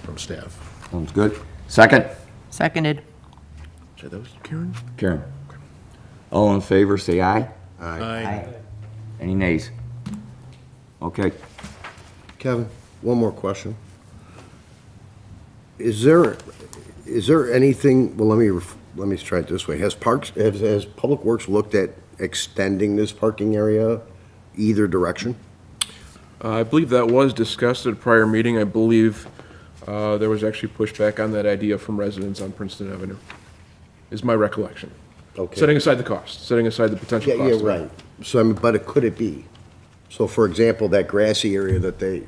from staff. Sounds good. Second? Seconded. So that was Karen? Karen? All in favor, say aye. Aye. Any nays? Okay. Kevin, one more question. Is there anything, well, let me try it this way. Has Public Works looked at extending this parking area either direction? I believe that was discussed at a prior meeting. I believe there was actually pushback on that idea from residents on Princeton Avenue, is my recollection. Okay. Setting aside the cost, setting aside the potential Yeah, cost. yeah, of it. right. So, but could it be? So, for example, that grassy area that they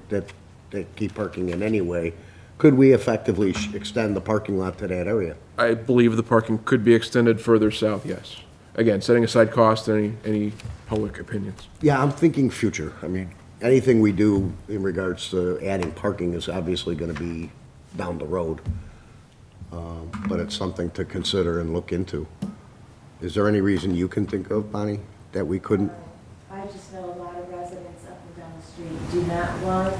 keep parking in anyway, could we effectively extend the parking lot to that area? I believe the parking could be extended further south, yes. Again, setting aside cost and any public opinions. Yeah, I'm thinking future. I mean, anything we do in regards to adding parking is obviously gonna be down the road. But it's something to consider and look into. Is there any reason you can think of, Bonnie, that we couldn't? I just know a lot of residents up and down the street do not want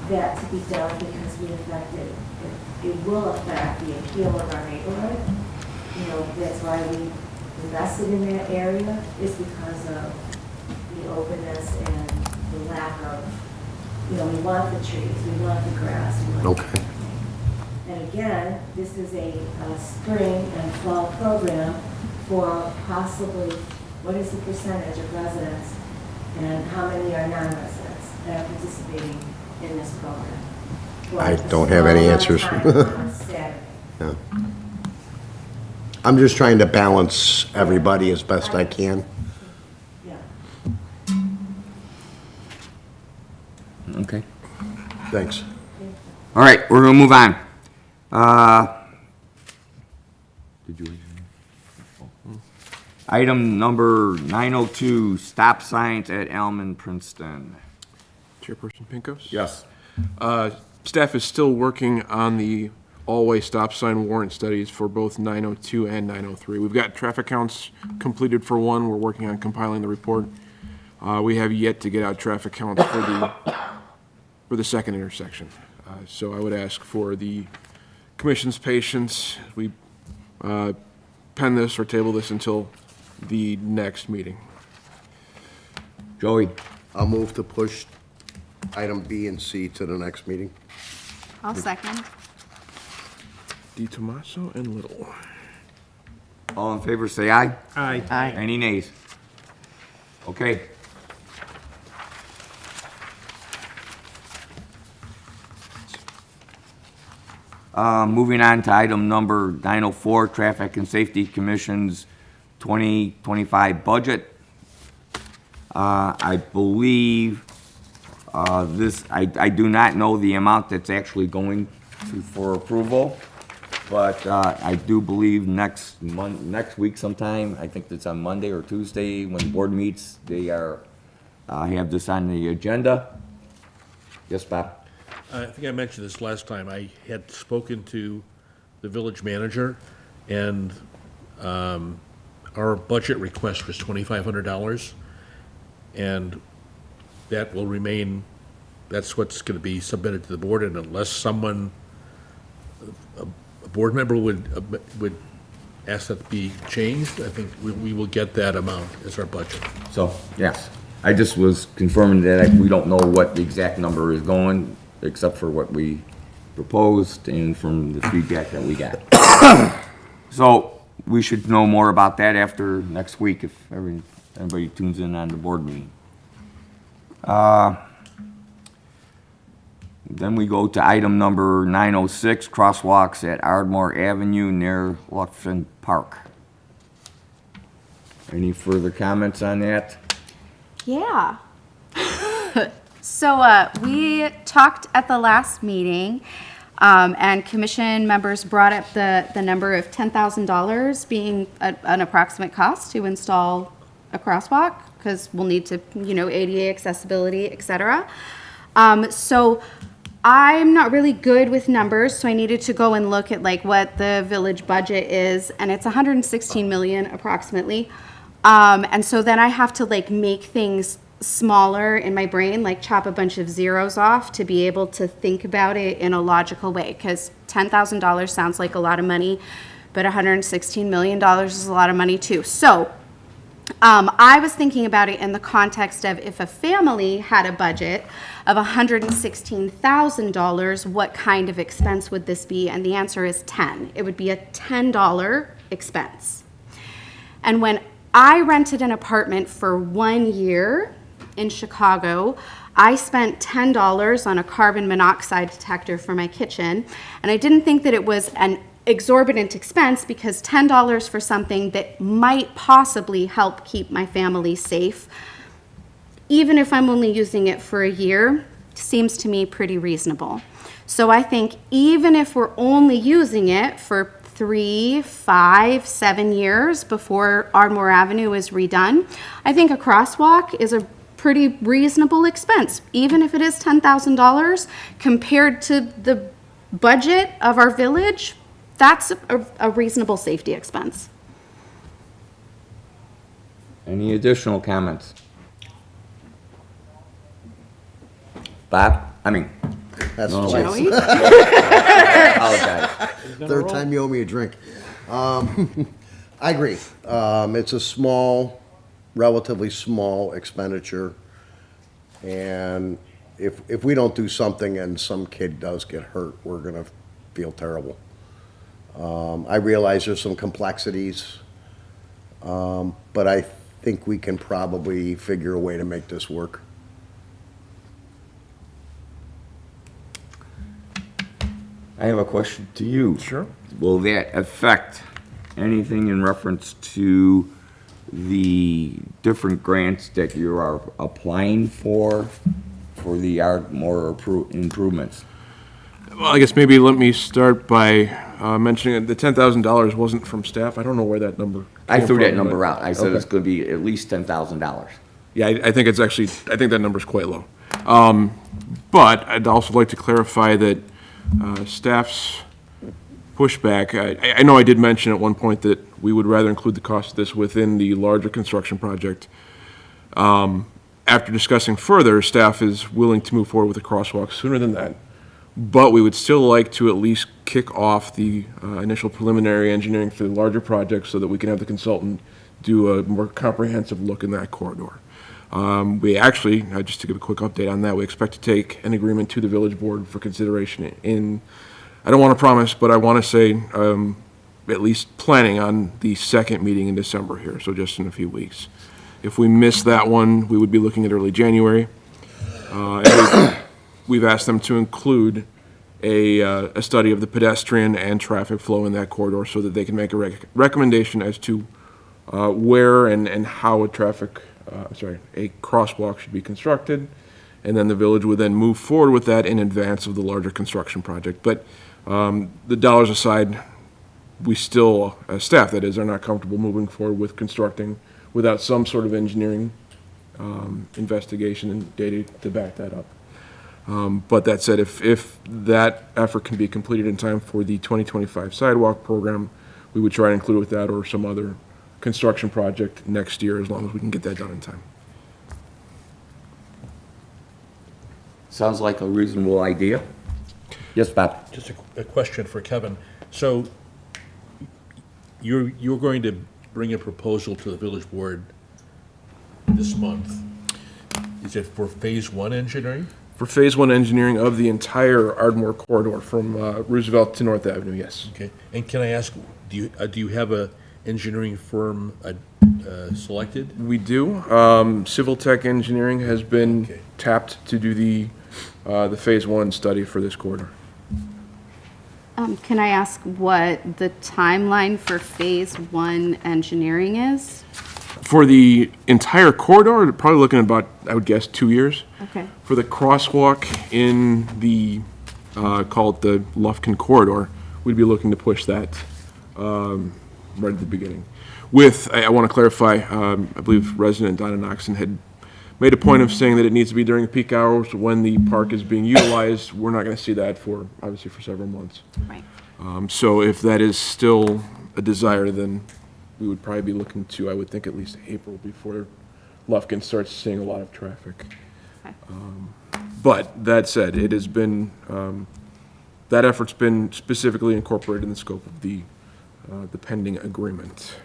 that to be done because it will affect the appeal of our neighborhood. You know, that's why we invested in that area, is because of the openness and the lack of, we want the trees, we want the grass, we want. Okay. And again, this is a spring and fall program for possibly, what is the percentage of residents and how many are non-residents that are participating in this program? I don't have any answers. On Saturday. Yeah. I'm just trying to balance everybody as best I can. Yeah. Okay. Thanks. All right, we're gonna move on. Did you? Item number 902, stop signs at Elm and Princeton. Chairperson Pincos? Yes. Staff is still working on the all-way stop sign warrant studies for both 902 and 903. We've got traffic counts completed for one. We're working on compiling the report. We have yet to get out traffic counts for the second intersection. So I would ask for the commission's patience. We pen this or table this until the next meeting. Joey? I'll move to push item B and C to the next meeting. I'll second. Di Tomaso and Little. All in favor, say aye. Aye. Aye. Any nays? Okay. Moving on to item number 904, Traffic and Safety Commission's 2025 budget. I believe I do not know the amount that's actually going for approval, but I do believe next week sometime, I think it's on Monday or Tuesday, when the board meets, they have this on the agenda. Yes, Bob? I think I mentioned this last time. I had spoken to the village manager, and our budget request was $2,500, and that will remain, that's what's going to be submitted to the board, and unless someone, a board member would ask that to be changed, I think we will get that amount as our budget. So, yes, I just was confirming that we don't know what the exact number is going, except for what we proposed and from the feedback that we got. So, we should know more about that after next week if everybody tunes in on the board meeting. Then we go to item number 906, crosswalks at Ardmore Avenue near Lufkin Park. Any further comments on that? Yeah. So we talked at the last meeting, and commission members brought up the number of $10,000 being an approximate cost to install a crosswalk, because we'll need to, ADA accessibility, et cetera. So I'm not really good with numbers, so I needed to go and look at like what the village budget is, and it's 116 million approximately. And so then I have to like make things smaller in my brain, like chop a bunch of zeros off to be able to think about it in a logical way, because $10,000 sounds like a lot of money, but $116 million is a lot of money too. So I was thinking about it in the context of if a family had a budget of $116,000, what kind of expense would this be? And the answer is 10. It would be a $10 expense. And when I rented an apartment for 1 year in Chicago, I spent $10 on a carbon monoxide detector for my kitchen, and I didn't think that it was an exorbitant expense, because $10 for something that might possibly help keep my family safe, even if I'm only using it for a year, seems to me pretty reasonable. So I think even if we're only using it for 3, 5, 7 years before Ardmore Avenue is redone, I think a crosswalk is a pretty reasonable expense, even if it is $10,000 compared to the budget of our village. That's a reasonable safety expense. Any additional comments? Bob? That's No. twice. Joey? Apologize. Third time you owe me a drink. I agree. It's a small, relatively small expenditure. And if we don't do something and some kid does get hurt, we're gonna feel terrible. I realize there's some complexities, but I think we can probably figure a way to make this work. I have a question to you. Sure. Will that affect anything in reference to the different grants that you are applying for the Ardmore improvements? Well, I guess maybe let me start by mentioning that the $10,000 wasn't from staff. I don't know where that number I came threw that from, number but- out. I said Okay. it's gonna be at least $10,000. Yeah, I think it's actually, I think that number's quite low. But I'd also like to clarify that staff's pushback, I know I did mention at one point that we would rather include the cost of this within the larger construction project. After discussing further, staff is willing to move forward with the crosswalk sooner than that. But we would still like to at least kick off the initial preliminary engineering for the larger project so that we can have the consultant do a more comprehensive look in that corridor. We actually, just to give a quick update on that, we expect to take an agreement to the village board for consideration in, I don't want to promise, but I want to say at least planning on the second meeting in December here, so just in a few weeks. If we miss that one, we would be looking at early January. And we've asked them to include a study of the pedestrian and traffic flow in that corridor so that they can make a recommendation as to where and how a crosswalk should be constructed. And then the village would then move forward with that in advance of the larger construction project. But the dollars aside, we still, as staff that is, are not comfortable moving forward with constructing without some sort of engineering investigation and data to back that up. But that said, if that effort can be completed in time for the 2025 sidewalk program, we would try to include it with that or some other construction project next year, as long as we can get that done in time. Sounds like a reasonable idea. Yes, Bob? Just a question for Kevin. So you're going to bring a proposal to the village board this month. Is it for phase one engineering? For phase one engineering of the entire Ardmore corridor from Roosevelt to North Avenue, yes. Okay. And can I ask, do you have a engineering firm selected? We do. Civil Tech Engineering has been Okay. tapped to do the phase one study for this corridor. Can I ask what the timeline for phase one engineering is? For the entire corridor, probably looking at about, I would guess, 2 years. Okay. For the crosswalk in the, call it the Lufkin corridor, we'd be looking to push that right at the beginning. I want to clarify, I believe resident Donna Noxon had made a point of saying that it needs to be during the peak hours when the park is being utilized. We're not going to see that for, obviously, for several months. Right. So if that is still a desire, then we would probably be looking to, I would think, at least April before Lufkin starts seeing a lot of traffic. Okay. But that said, it has been, that effort's been specifically incorporated in the scope of the pending agreement.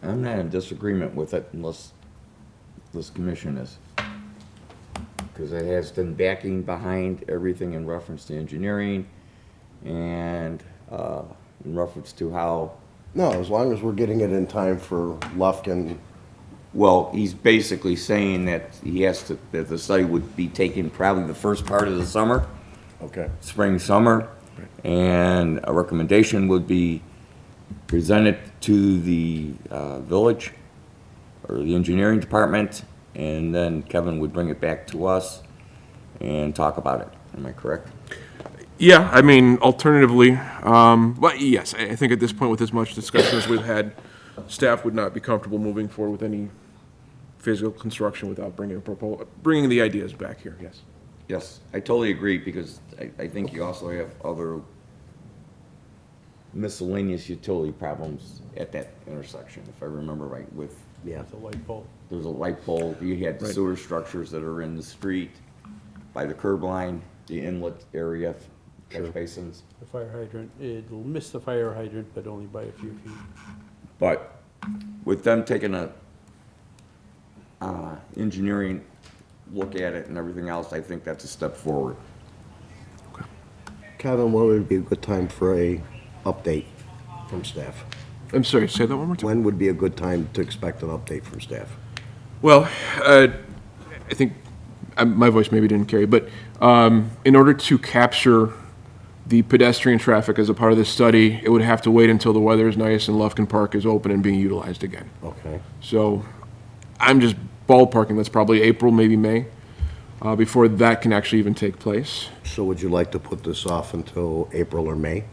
I'm not in disagreement with it unless this commission is. Because it has been backing behind everything in reference to engineering and in reference to how, No, as long as we're getting it in time for Lufkin. well, he's basically saying that he has to, that the study would be taken probably the first part of the summer, Okay. spring, summer, and a recommendation would be presented to the village or the engineering department, and then Kevin would bring it back to us and talk about it. Am I correct? Yeah, I mean, alternatively, but yes, I think at this point, with as much discussion as we've had, staff would not be comfortable moving forward with any physical construction without bringing the ideas back here, yes. Yes, I totally agree, because I think you also have other miscellaneous utility problems at that intersection, if I remember right, with, Yeah. The light bulb. there's a light pole, you had Right. sewer structures that are in the street, by the curb line, the inlet area, catch basins. The fire hydrant, it'll miss the fire hydrant, but only by a few feet. But with them taking a engineering look at it and everything else, I think that's a step forward. Kevin, when would be a good time for a update from staff? I'm sorry, say that one more time. When would be a good time to expect an update from staff? Well, I think my voice maybe didn't carry, but in order to capture the pedestrian traffic as a part of this study, it would have to wait until the weather is nice and Lufkin Park is open and being utilized again. Okay. So I'm just ballparking, that's probably April, maybe May, before that can actually even take place. So would you like to put this off until April or May?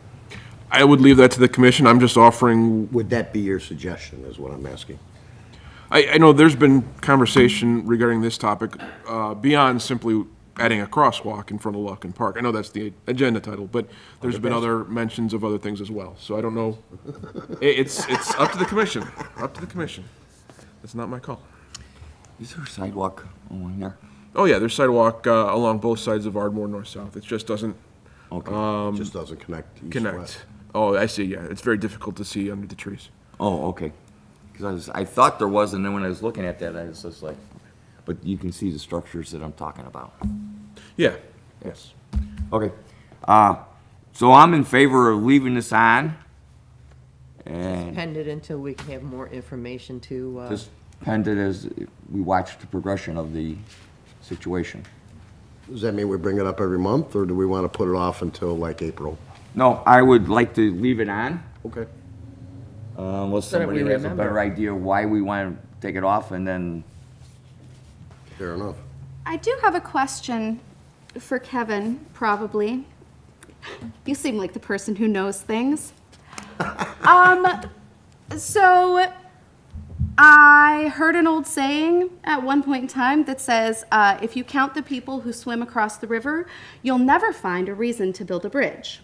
I would leave that to the commission. I'm just offering, Would that be your suggestion, is what I'm asking? I know there's been conversation regarding this topic beyond simply adding a crosswalk in front of Lufkin Park. I know that's the agenda title, but there's been other mentions of other things as well. So I don't know. It's up to the commission, up to the commission. It's not my call. Is there a sidewalk along there? Oh, yeah, there's sidewalk along both sides of Ardmore, north-south. It just doesn't Okay. It just doesn't connect east-west. connect. Oh, I see, yeah. It's very difficult to see under the trees. Oh, okay. Because I thought there was, and then when I was looking at that, I was just like, but you can see the structures that I'm talking about. Yeah, yes. Okay. So I'm in favor of leaving this on And Pend it until we have more information to, just pend it as we watch the progression of the situation. Does that mean we bring it up every month, or do we want to put it off until like April? No, I would like to leave it on, Okay. unless So that somebody we has a better remember. idea why we want to take it off, and then, Fair enough. I do have a question for Kevin, probably. You seem like the person who knows things. So I heard an old saying at one point in time that says, if you count the people who swim across the river, you'll never find a reason to build a bridge.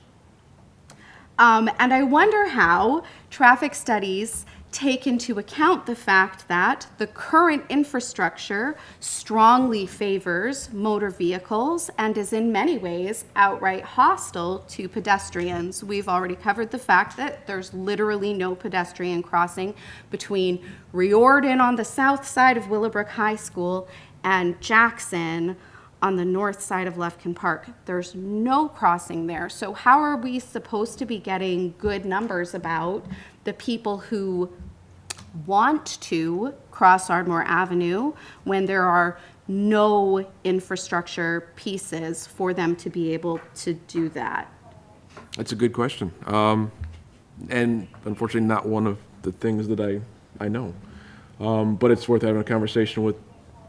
And I wonder how traffic studies take into account the fact that the current infrastructure strongly favors motor vehicles and is in many ways outright hostile to pedestrians. We've already covered the fact that there's literally no pedestrian crossing between Riordan on the south side of Willowbrook High School and Jackson on the north side of Lufkin Park. There's no crossing there. So how are we supposed to be getting good numbers about the people who want to cross Ardmore Avenue when there are no infrastructure pieces for them to be able to do that? That's a good question. And unfortunately, not one of the things that I know. But it's worth having a conversation with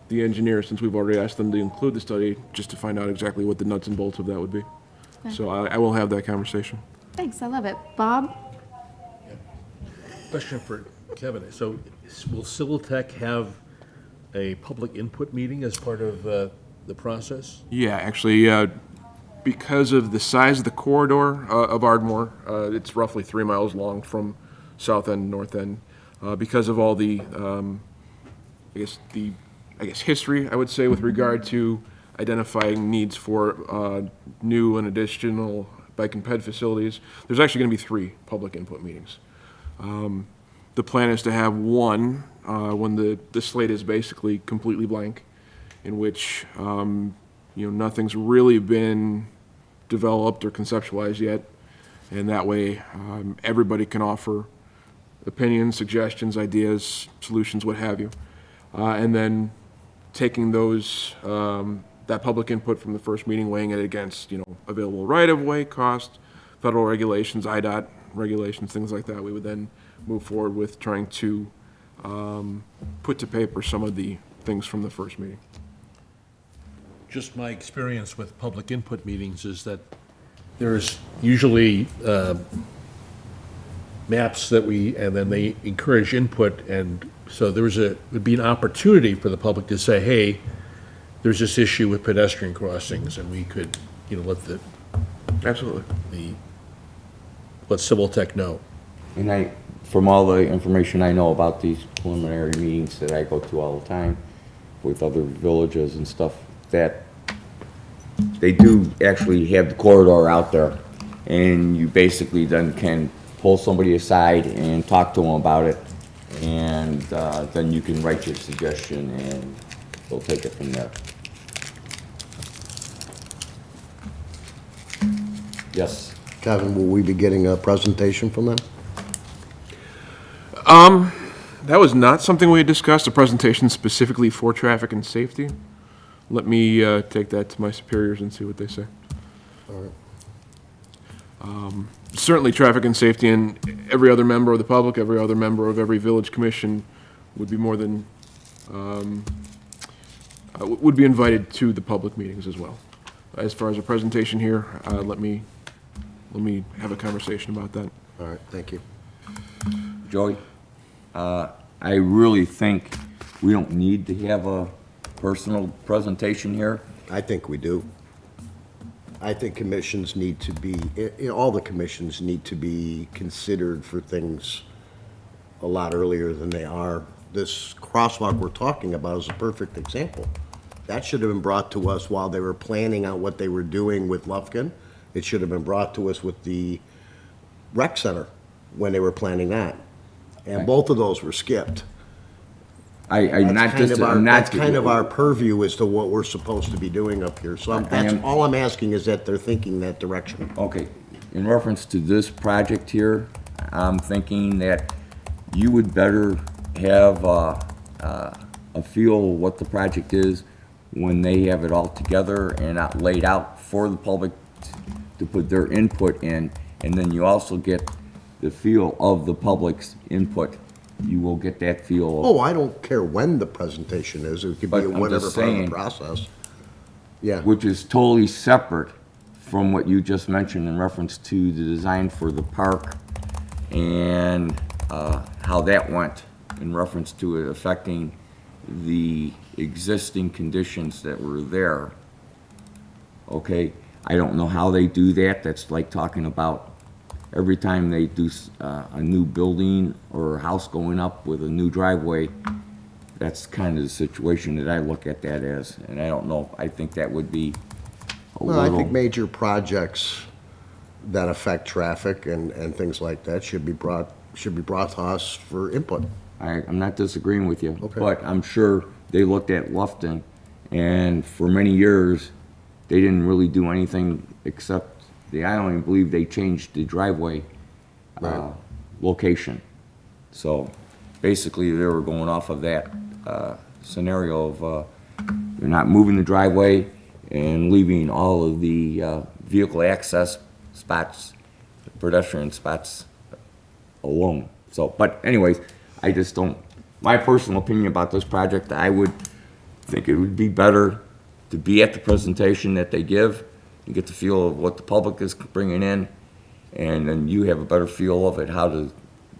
the engineer, since we've already asked them to include the study, just to find out exactly what the nuts and bolts of that would be. So I will have that conversation. Thanks, I love it. Bob? Question for Kevin. So will Civil Tech have a public input meeting as part of the process? Yeah, actually, because of the size of the corridor of Ardmore, it's roughly 3 miles long from south end to north end. Because of all the, I guess history, I would say, with regard to identifying needs for new and additional bike and ped facilities, there's actually going to be 3 public input meetings. The plan is to have one when the slate is basically completely blank, in which nothing's really been developed or conceptualized yet, and that way everybody can offer opinions, suggestions, ideas, solutions, what have you, and then taking those that public input from the first meeting, weighing it against available right-of-way cost, federal regulations, IDOT regulations, things like that. We would then move forward with trying to put to paper some of the things from the first meeting. Just my experience with public input meetings is that there's usually maps that and then they encourage input, and so would be an opportunity for the public to say, hey, there's this issue with pedestrian crossings, and we could, Absolutely. let Civil Tech know. and from all the information I know about these preliminary meetings that I go to all the time with other villages and stuff, that they do actually have the corridor out there, and you basically then can pull somebody aside and talk to them about it, and then you can write your suggestion, and they'll take it from there. Yes. Kevin, will we be getting a presentation from them? That was not something we had discussed, a presentation specifically for traffic and safety. Let me take that to my superiors and see what they say. All right. Certainly, traffic and safety, and every other member of the public, every other member of every village commission would be more than, would be invited to the public meetings as well. As far as a presentation here, let me have a conversation about that. All right, thank you. Joey, I really think we don't need to have a personal presentation here. I think we do. I think commissions need to be, all the commissions need to be considered for things a lot earlier than they are. This crosswalk we're talking about is a perfect example. That should have been brought to us while they were planning out what they were doing with Lufkin. It should have been brought to us with the rec center when they were planning that. And both of those were skipped. That's kind of our purview as to what we're supposed to be doing up here. So all I'm asking is that they're thinking that direction. Okay, in reference to this project here, I'm thinking that you would better have a feel of what the project is when they have it all together and out, laid out for the public to put their input in, and then you also get the feel of the public's input. You will get that feel. Oh, I don't care when the presentation is, it could be But at I'm whatever just part of the saying- process. Yeah, Which is totally separate from what you just mentioned in reference to the design for the park and how that went in reference to it affecting the existing conditions that were there. Okay, I don't know how they do that. That's like talking about every time they do a new building or a house going up with a new driveway. That's kind of the situation that I look at that as, and I don't know, I think that would be a well, I think little, major projects that affect traffic and things like that should be brought to us for input. I'm not disagreeing with you, Okay. but I'm sure they looked at Lufton, and for many years, they didn't really do anything except, I don't even believe they changed the driveway Right. location. So basically, they were going off of that scenario of they're not moving the driveway and leaving all of the vehicle access spots, pedestrian spots alone. So, but anyways, I just don't, my personal opinion about this project, I would think it would be better to be at the presentation that they give and get the feel of what the public is bringing in, and then you have a better feel of it, how to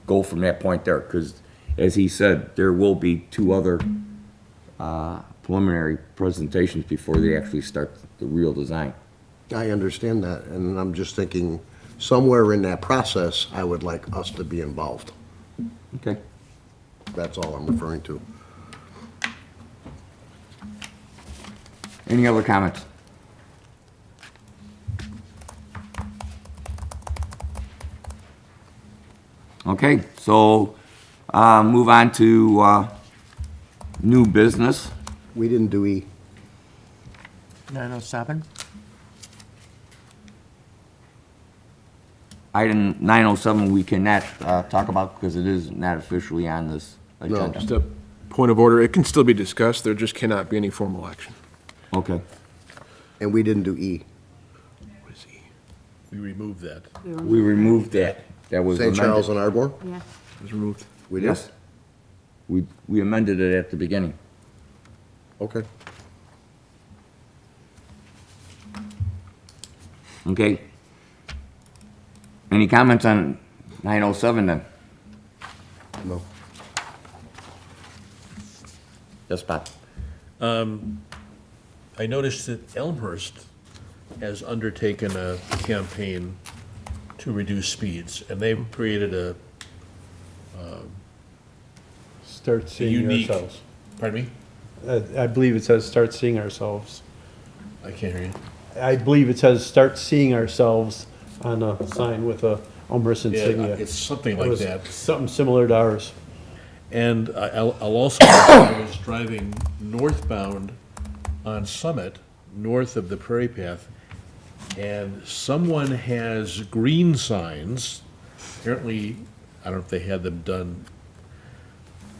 go from that point there. Because as he said, there will be 2 other preliminary presentations before they actually start the real design. I understand that, and I'm just thinking, somewhere in that process, I would like us to be involved. Okay. That's all I'm referring to. Any other comments? Okay, so move on to new business. We didn't do E. 907? Item 907, we cannot talk about because it is not officially on this agenda. Just a point of order, it can still be discussed, there just cannot be any formal action. Okay, And we didn't do E. We removed that. we removed that. That was St. Charles amended. and Ardmore? Yeah. It was removed. We did? Yes. We amended it at the beginning. Okay. Okay. Any comments on 907 then? No. Yes, Bob? I noticed that Elmhurst has undertaken a campaign to reduce speeds, and they've created a Start seeing unique. ourselves. Pardon me? I believe it says start seeing ourselves. I can't hear you. I believe it says start seeing ourselves on a sign with a Elmhurst Yeah, insignia. it's something It like was that. Something similar to ours. And I'll also, I was driving northbound on Summit, north of the Prairie Path, and someone has green signs. Apparently, I don't know if they had them done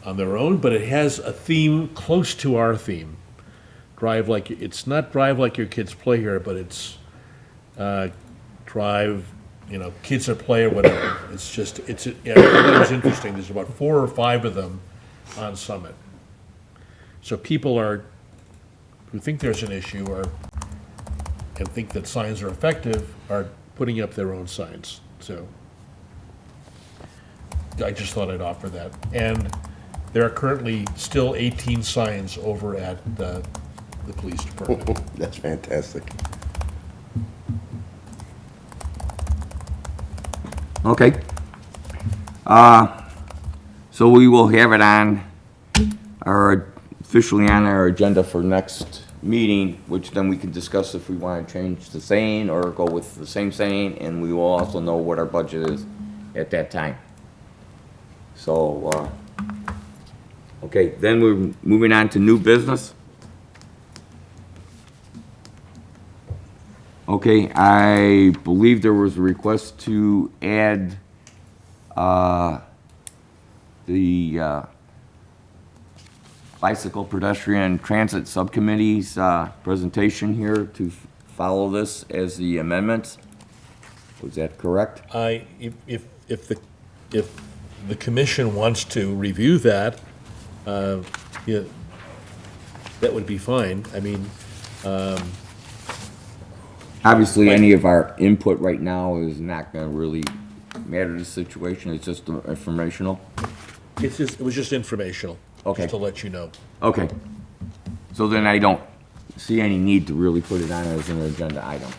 on their own, but it has a theme close to our theme. Drive like, it's not drive like your kids play here, but it's drive, kids at play or whatever. It's just, yeah, I thought it was interesting. There's about 4 or 5 of them on Summit. So people who think there's an issue and think that signs are effective are putting up their own signs. So I just thought I'd offer that. And there are currently still 18 signs over at the police department. That's fantastic. Okay. So we will have it officially on our agenda for next meeting, which then we can discuss if we want to change the saying or go with the same saying, and we will also know what our budget is at that time. So, okay, then we're moving on to new business. Okay, I believe there was a request to add the Bicycle Pedestrian Transit Subcommittee's presentation here to follow this as the amendments. Was that correct? If the commission wants to review that, yeah, that would be fine. I mean, Obviously, any of our input right now is not going to really matter to the situation. It's just informational. it was just informational. Okay. Just to let you know. Okay. So then I don't see any need to really put it on as an agenda item.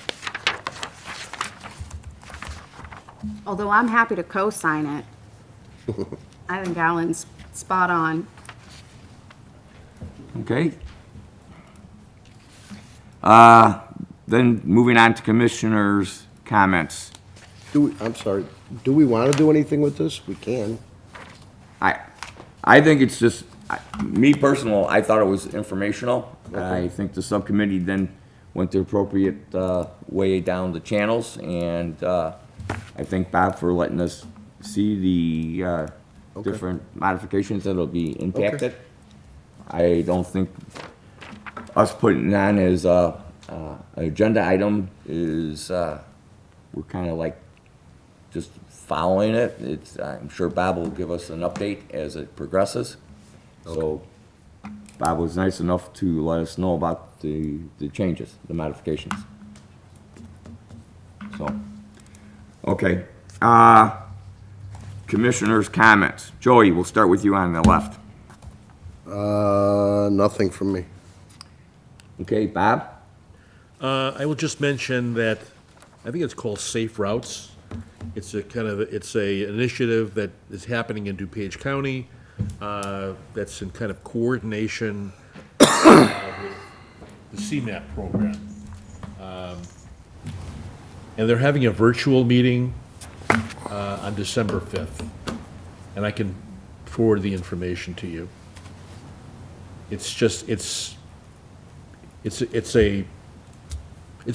Although I'm happy to co-sign it. I think Alan's spot on. Okay. Then moving on to commissioners' comments. I'm sorry, do we want to do anything with this? We can. I think it's just, me personal, I thought it was informational. I think the subcommittee then went the appropriate way down the channels, and I thank Bob for letting us see the different modifications that'll be impacted. I don't think us putting it on as an agenda item is, we're kind of like just following it. I'm sure Bob will give us an update as it progresses. So Bob was nice enough to let us know about the changes, the modifications. So, okay. Commissioners' comments. Joey, we'll start with you on the left. Nothing from me. Okay, Bob? I will just mention that, I think it's called Safe Routes. It's a initiative that is happening in DuPage County, that's in kind of coordination with the CMAP program. And they're having a virtual meeting on December 5th, and I can forward the information to you. It's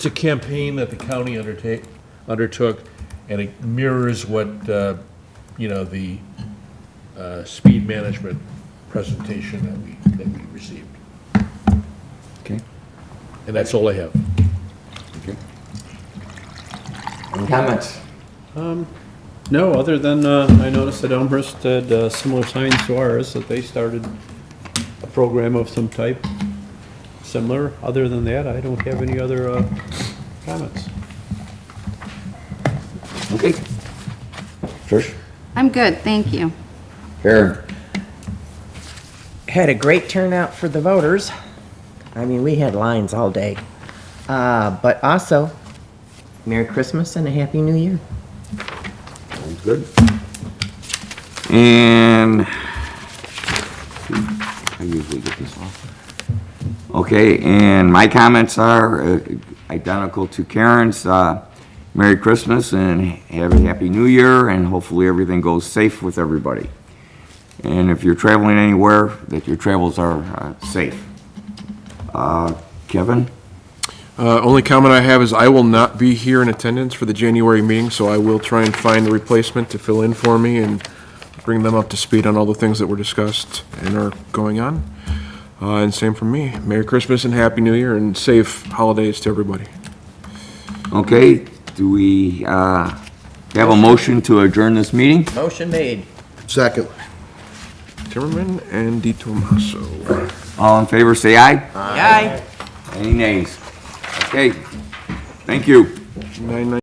a campaign that the county undertook, and it mirrors what, the speed management presentation that we received. Okay. And that's all I have. Okay. Any comments? No, other than, I noticed that Elmhurst had similar signs to ours, that they started a program of some type similar. Other than that, I don't have any other comments. Okay. Trish? I'm good, thank you. Karen? Had a great turnout for the voters. I mean, we had lines all day. But also, Merry Christmas and a Happy New Year. Sounds good. And I usually get this off. Okay, and my comments are identical to Karen's. Merry Christmas and have a Happy New Year, and hopefully everything goes safe with everybody. And if you're traveling anywhere, that your travels are safe. Kevin? Only comment I have is I will not be here in attendance for the January meeting, so I will try and find a replacement to fill in for me and bring them up to speed on all the things that were discussed and are going on. And same from me. Merry Christmas and Happy New Year and safe holidays to everybody. Okay, do we have a motion to adjourn this meeting? Motion made. Second. Timmerman and Di Tomaso. All in favor, say aye. Aye. Any nays? Okay, thank you. 9:19.